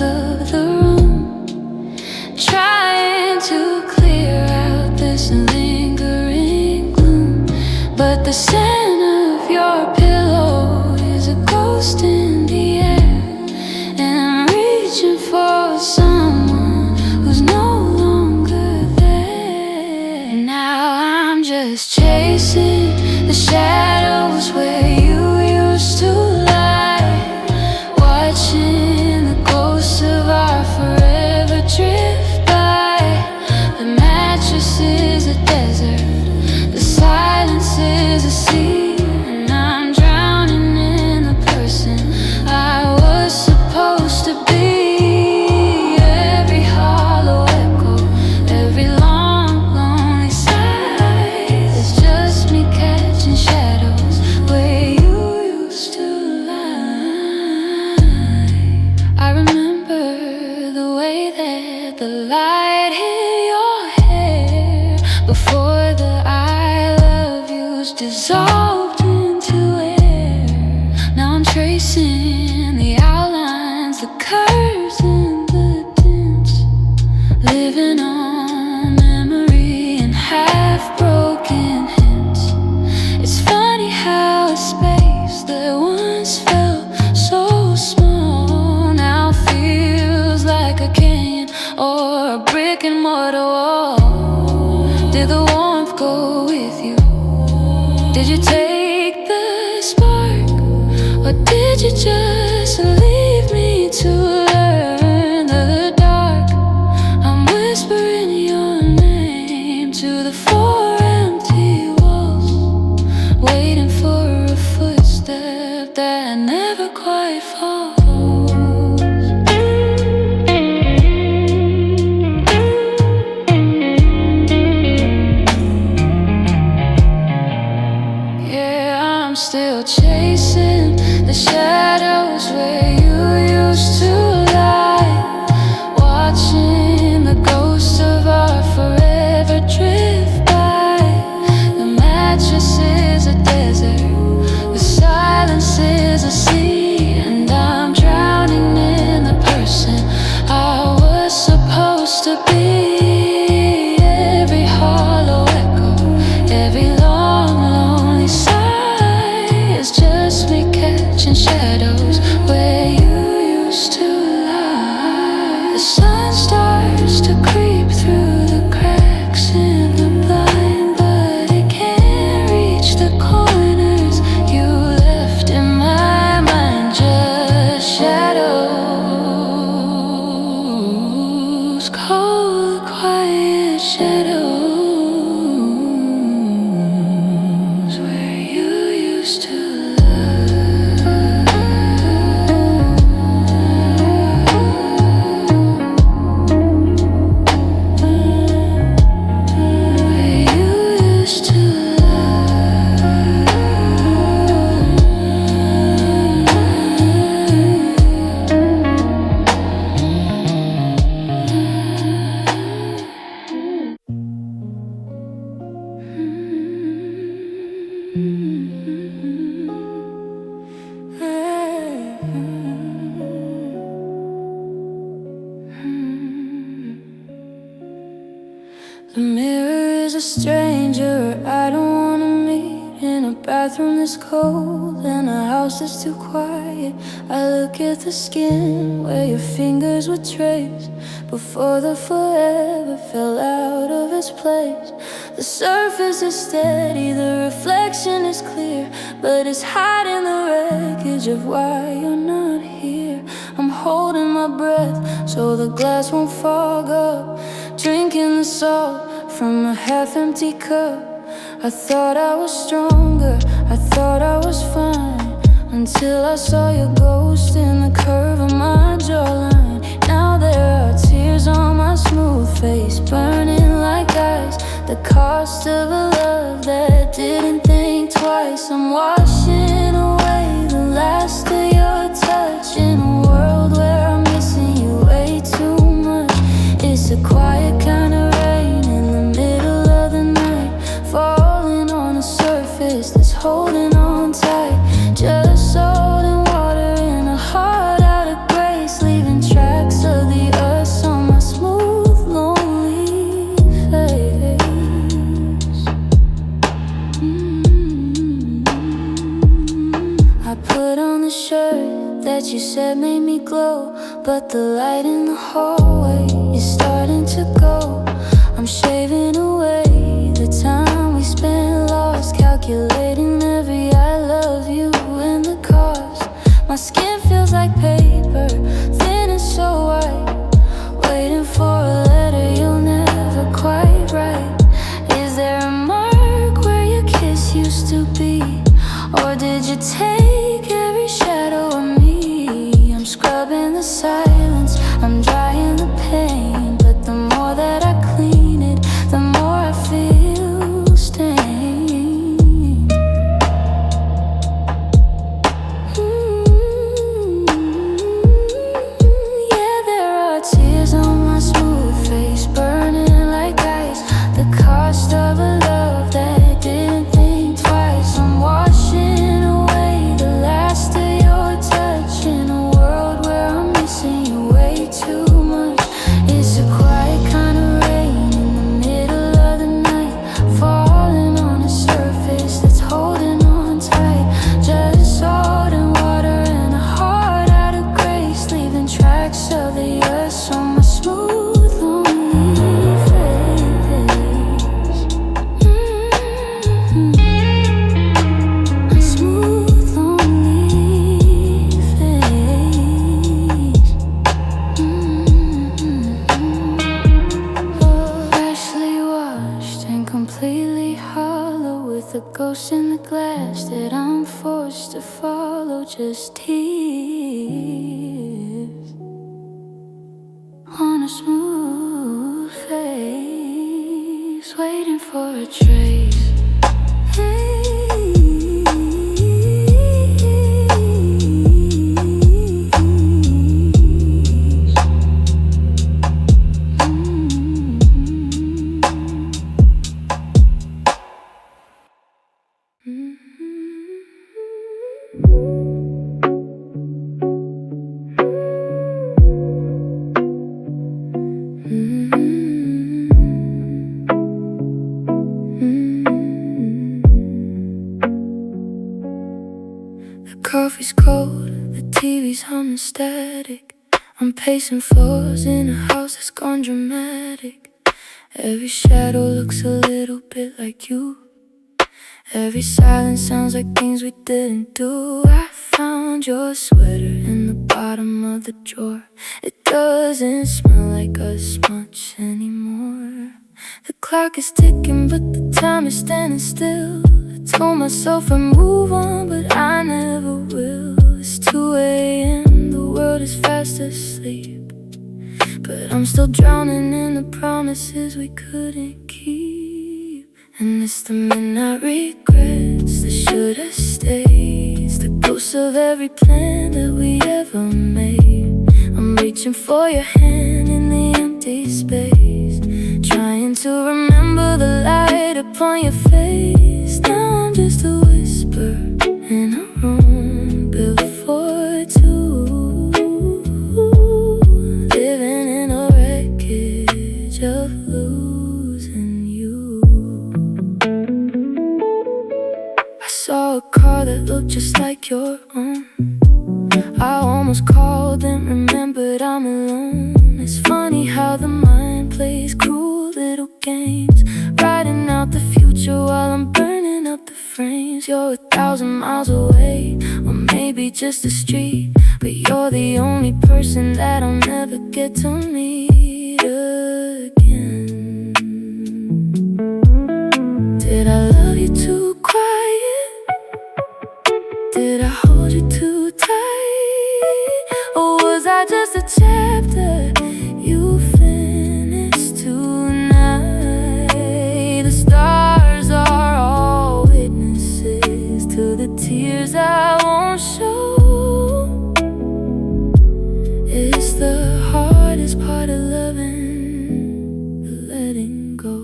Speaker 1: shadows dissolved into air. Now I'm tracing the outlines, the curves and the dents, living on memory and half-broken hints. It's funny how a space that once felt so small now feels like a canyon or a brick and mortar wall. Did the warmth go with you? Did you take the spark? Or did you just leave me to learn the dark? I'm whispering your name to the four empty walls, waiting for a footstep that never quite falls. I'm still chasing the shadows where you used to lie, watching the ghosts of our forever drift by. The mattress is a desert, the silence is a sea, and I'm drowning in the person I was supposed to be. Every hollow echo, every long, lonely sigh, it's just me catching shadows where you used to lie. The sun starts to creep through the cracks in the blind, but it can't reach the corners you left in my mind. Just shadows, cold, quiet shadows. The mirror is a stranger I don't wanna meet, in a bathroom that's cold and a house that's too quiet. I look at the skin where your fingers would trace before the forever fell out of its place. The surface is steady, the reflection is clear, but it's hiding the wreckage of why you're not here. I'm holding my breath so the glass won't fog up, drinking the salt from a half-empty cup. I thought I was stronger, I thought I was fine, until I saw your ghost in the curve of my jawline. Now there are tears on my smooth face, burning like ice, the cost of a love that didn't think twice. I'm washing away the last of your touch in a world where I'm missing you way too much. It's a quiet kind of rain in the middle of the night, falling on a surface that's holding on tight. Just salt and water in a heart out of grace, leaving tracks of the us on my smooth, lonely face. I put on the shirt that you said made me glow, but the light in the hallway is starting to go. I'm shaving away the time we spent lost, calculating every I love you and the cost. My skin feels like paper, thin and so white, waiting for a letter you'll never quite write. Is there a mark where your kiss used to be, or did you take every shadow of me? I'm scrubbing the silence, I'm drying the pain, but the more that I clean it, the more I feel stained. follow, just tears on a smooth face, waiting for a trace. The coffee's cold, the TV's humming static. I'm pacing floors in a house that's gone dramatic. Every shadow looks a little bit like you. Every silence sounds like things we didn't do. I found your sweater in the bottom of the drawer. It doesn't smell like us much anymore. The clock is ticking, but the time is standing still. I told myself I'd move on, but I never will. It's 2 a.m., the world is fast asleep, but I'm still drowning in the promises we couldn't keep. And it's the midnight regrets, the should've stays, the ghosts of every plan that we ever made. I'm reaching for your hand in the empty space, trying to remember the light upon your face. Now I'm just a whisper in a room built for two, living in a wreckage of losing you. I saw a car that looked just like your own. I almost called and remembered I'm alone. It's funny how the mind plays cruel little games, writing out the future while I'm burning up the frames. You're 1,000 miles away, or maybe just a street, but you're the only person that I'll never get to meet again. Did I love you too quiet? Did I hold you too tight? Or was I just a chapter you finished tonight? The stars are all witnesses to the tears I won't show. It's the hardest part of loving, the letting go.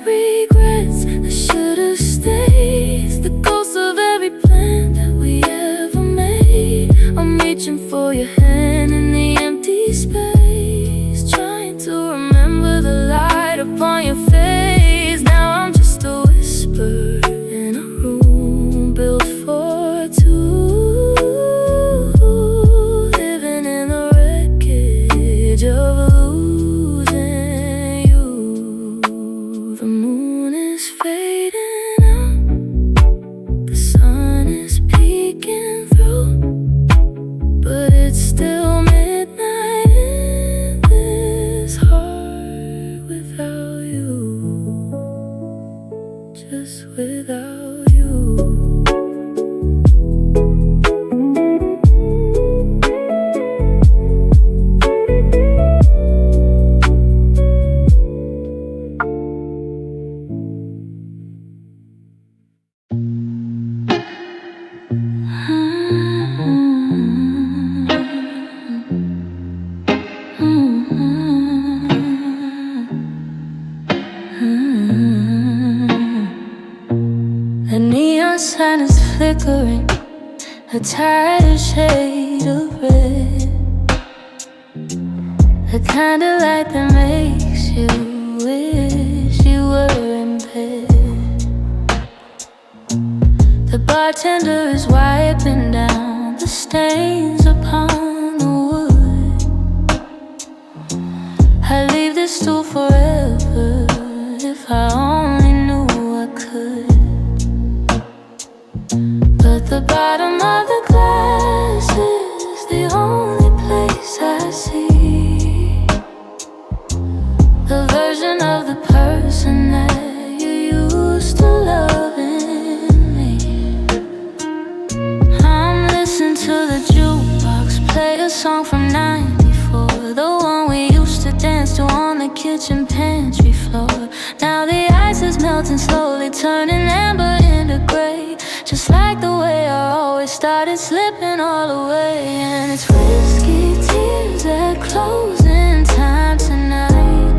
Speaker 1: Regrets, the should've stays, the ghosts of every plan that we ever made. I'm reaching for your hand in the empty space, trying to remember the light upon your face. Now I'm just a whisper in a room built for two, living in the wreckage of without you. The neon sign is flickering, a tighter shade of red, the kind of light that makes you wish you were in bed. The bartender is wiping down the stains upon the wood. I'd leave this stool forever if I only knew I could. The bottom of the glass is the only place I see the version of the person that you used to love in me. I'm listening to the jukebox play a song from '94, the one we used to dance to on the kitchen pantry floor. Now the ice is melting slowly, turning amber into gray, just like the way I always started slipping all away. And it's whiskey tears at closing time tonight,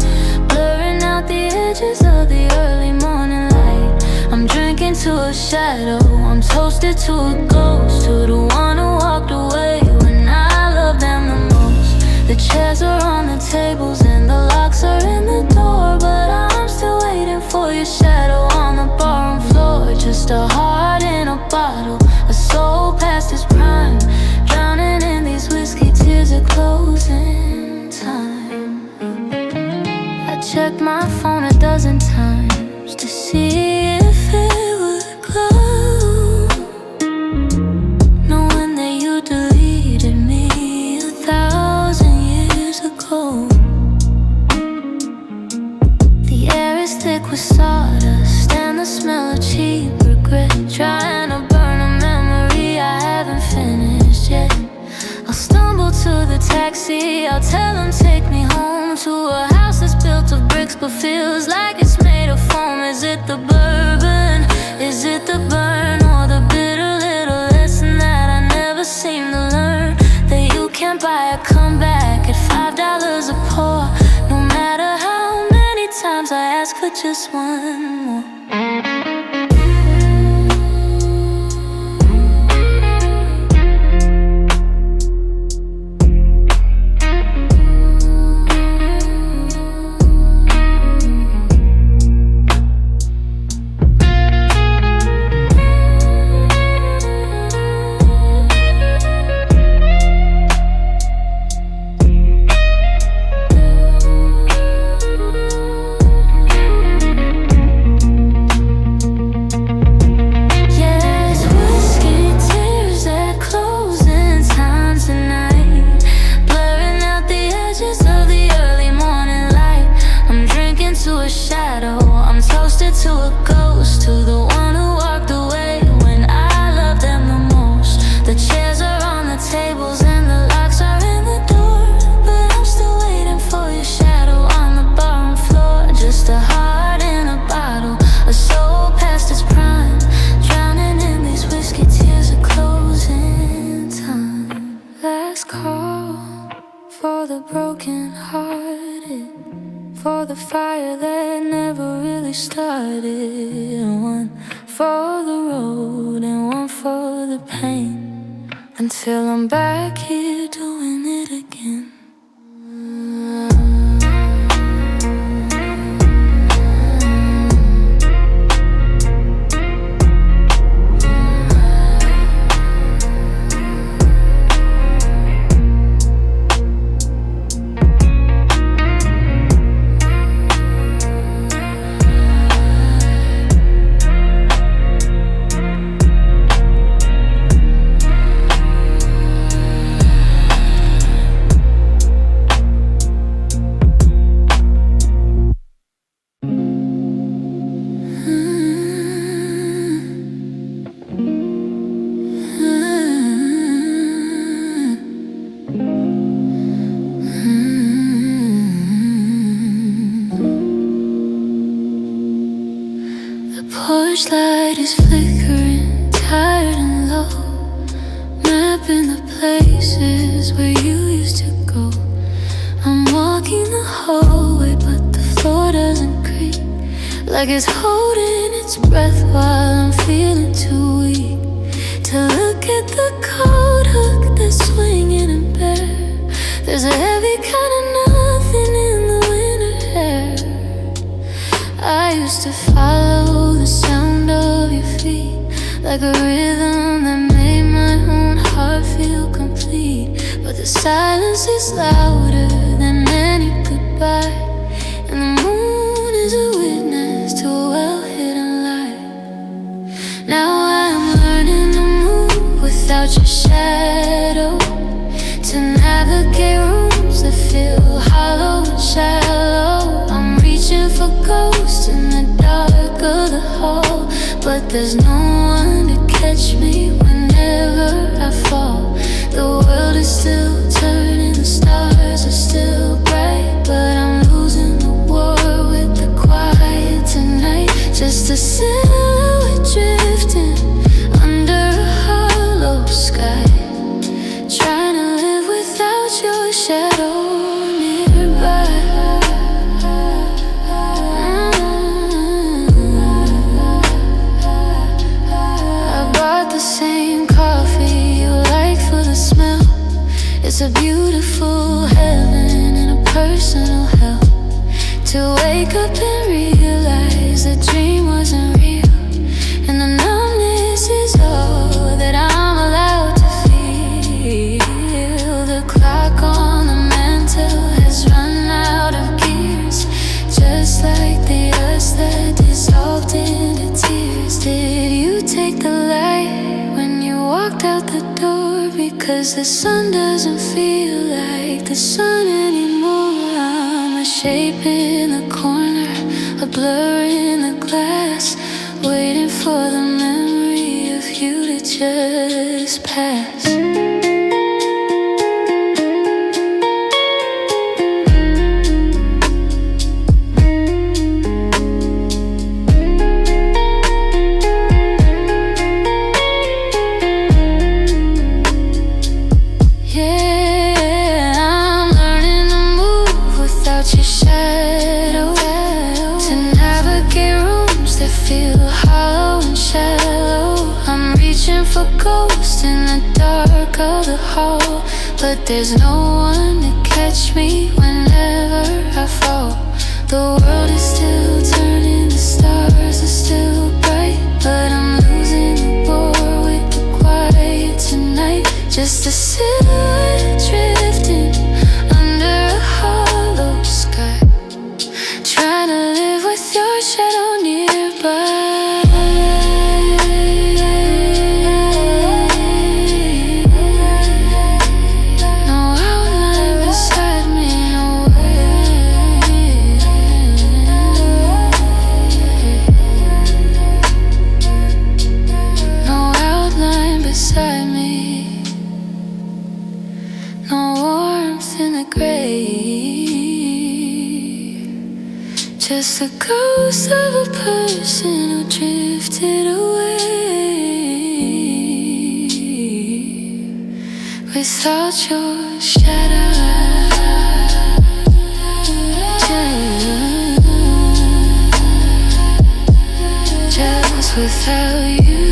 Speaker 1: blurring out the edges of the early morning light. I'm drinking to a shadow, I'm toasted to a ghost, to the one who walked away when I loved them the most. The chairs are on the tables and the locks are in the door, but I'm still waiting for your shadow on the barroom floor. Just a heart in a bottle, a soul past its prime, drowning in these whiskey tears at closing time. I checked my phone a dozen times to see if it would glow, knowing that you deleted me 1,000 years ago. The air is thick with sawdust and the smell of cheap regret, trying to burn a memory I haven't finished yet. I'll stumble to the taxi, I'll tell him take me home to a house that's built of bricks but feels like it's made of foam. Is it the bourbon? Is it the burn? Or the bitter little lesson that I never seem to learn? That you can't buy a comeback at $5 a pour, no matter how many times I ask for just one more. For the broken hearted, for the fire that never really started. One for the road and one for the pain, until I'm back here doing it again. Porch light is flickering, tired and low, mapping the places where you used to go. I'm walking the hallway, but the floor doesn't creak, like it's holding its breath while I'm feeling too weak to look at the cold hook that's swinging and bare. There's a heavy kind of nothing in the winter air. I used to follow the sound of your feet, like a rhythm that made my own heart feel complete. But the silence is louder than any goodbye, and the moon is a witness to a well-hidden lie. Now I'm learning to move without your shadow, to navigate rooms that feel hollow and shallow. I'm reaching for ghosts in the dark of the hall, but there's no one to catch me whenever I fall. The world is still turning, the stars are still bright, but I'm losing the war with the quiet tonight. Just a silhouette drifting under a hollow sky, trying to live without your shadow nearby. I bought the same coffee you like for the smell. It's a beautiful heaven and a personal hell, to wake up and realize the dream wasn't real, and the numbness is all that I'm allowed to feel. The clock on the mantle has run out of gears, just like the us that dissolved into tears. Did you take the light when you walked out the door? Because the sun doesn't feel like the sun anymore. I'm a shape in the corner, a blur in the glass, waiting for the memory of you to just pass. For ghosts in the dark of the hall, but there's no one to catch me whenever I fall. The world is still turning, the stars are still bright, but I'm losing the war with the quiet tonight. Just a silhouette drifting under a hollow sky, trying to live with your shadow nearby. Just the ghost of a person who drifted away without your shadow. Just without you.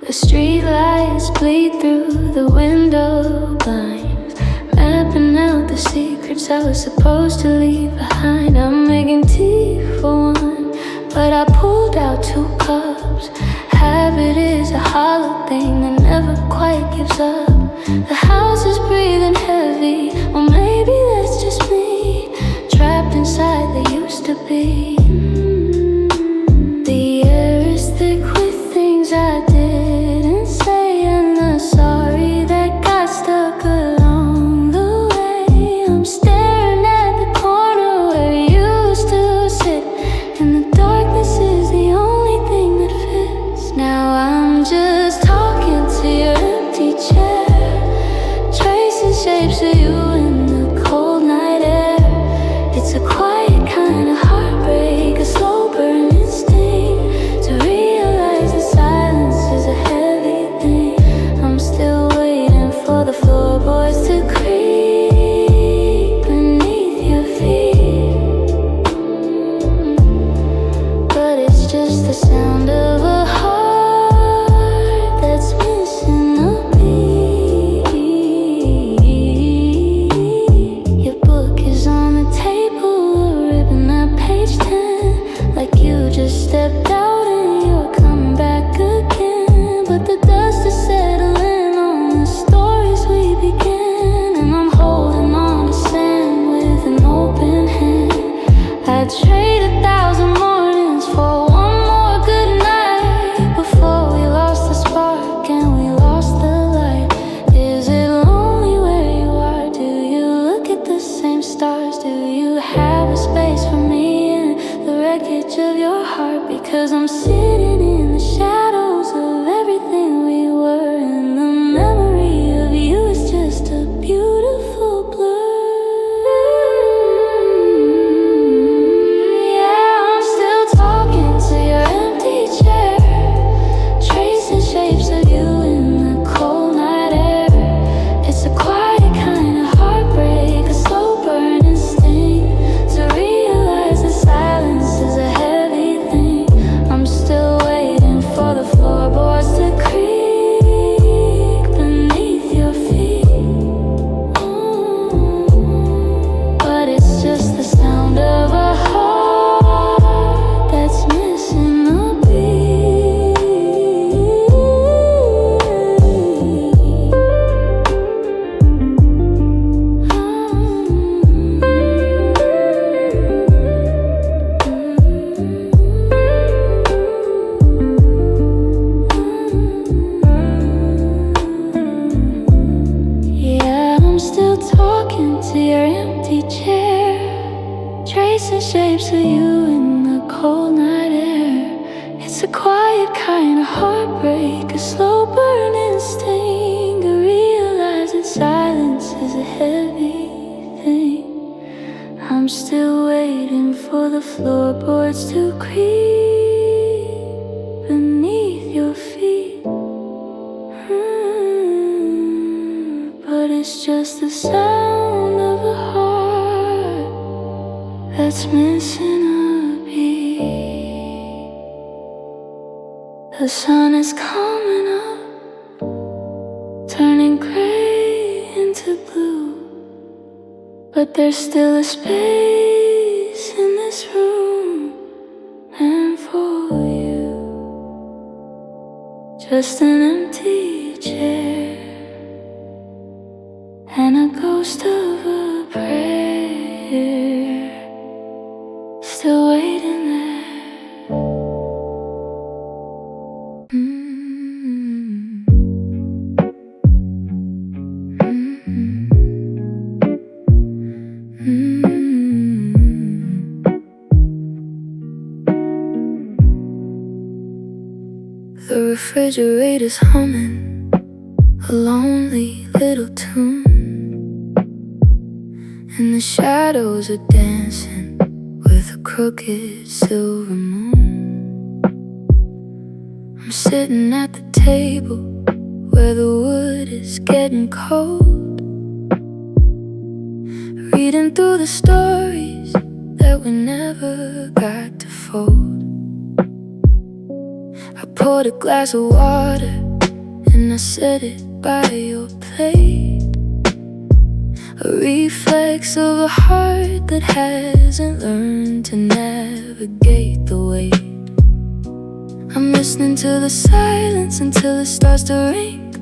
Speaker 1: The streetlights bleed through the window blinds, mapping out the secrets I was supposed to leave behind. I'm making tea for one, but I pulled out 2 cups. Habit is a hollow thing that never quite gives up. The house is breathing heavy, or maybe that's just me, trapped inside the used to be. The air is thick with things I didn't say, and the sorry that got stuck along the way. I'm staring at the corner where you used to sit, and the darkness is the only thing that fits. Now I'm just talking to your empty chair, tracing shapes of you in the cold night air. It's a quiet kind of heartbreak. glimpse of you in the cold night air. It's a quiet kind of heartbreak, a slow burning sting, to realize that silence is a heavy thing. I'm still waiting for the floorboards to creep beneath your feet. But it's just the sound of a heart that's missing a beat. The sun is coming up, turning gray into blue, but there's still a space in this room, and for you, just an empty chair and a ghost of a prayer still waiting there. The refrigerator's humming a lonely little tune, and the shadows are dancing with a crooked silver moon. I'm sitting at the table where the wood is getting cold, reading through the stories that we never got to fold. I poured a glass of water and I set it by your plate, a reflex of a heart that hasn't learned to navigate the weight. I'm listening to the silence until it starts to ring,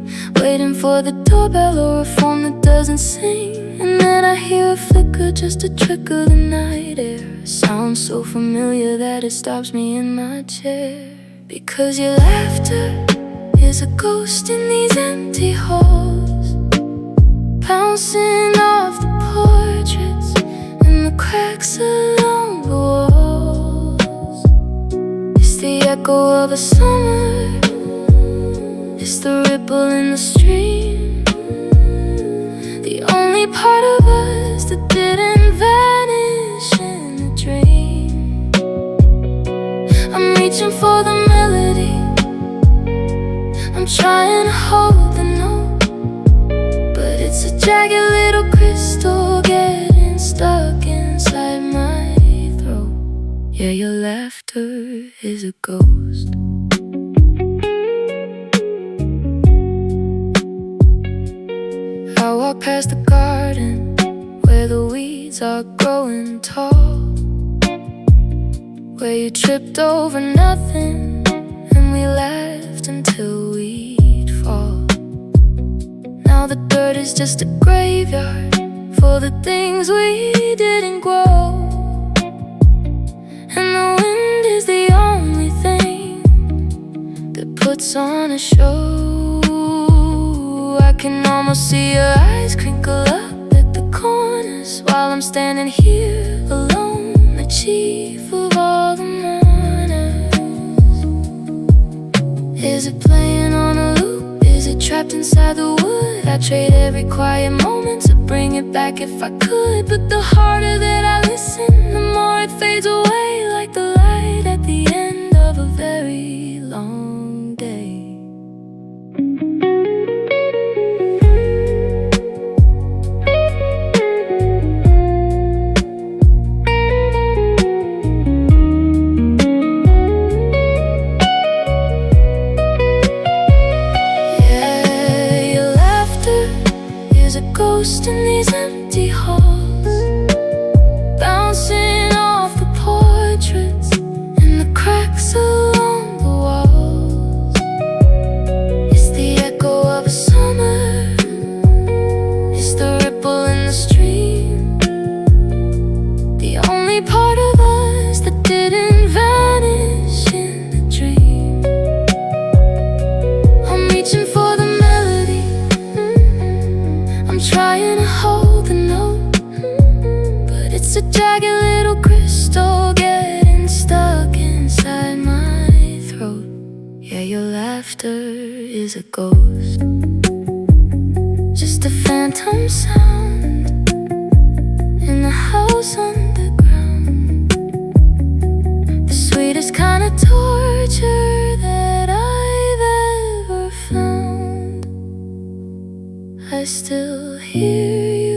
Speaker 1: waiting for the doorbell or a phone that doesn't sing. And then I hear a flicker, just a trick of the night air, a sound so familiar that it stops me in my chair. Because your laughter is a ghost in these empty halls, bouncing off the portraits and the cracks along the walls. It's the echo of a summer, it's the ripple in the stream, the only part of us that didn't vanish in a dream. I'm reaching for the melody, I'm trying to hold the note, but it's a jagged little crystal getting stuck inside my throat. Yeah, your laughter is a ghost. I walk past the garden where the weeds are growing tall, where you tripped over nothing and we laughed until we'd fall. Now the dirt is just a graveyard for the things we didn't grow, and the wind is the only thing that puts on a show. I can almost see your eyes crinkle up at the corners while I'm standing here alone, the chief of all the mourners. Is it playing on a loop? Is it trapped inside the wood? I'd trade every quiet moment to bring it back if I could, but the harder that I listen, the more it fades away, like the light at the end of a very long day. Ghost in these empty halls, bouncing off the portraits and the cracks along the walls. It's the echo of a summer, it's the ripple in the stream, the only part of us that didn't vanish in the dream. I'm reaching for the melody, I'm trying to hold the note, a ghost, just a phantom sound in the house underground. The sweetest kind of torture that I've ever found. I still hear you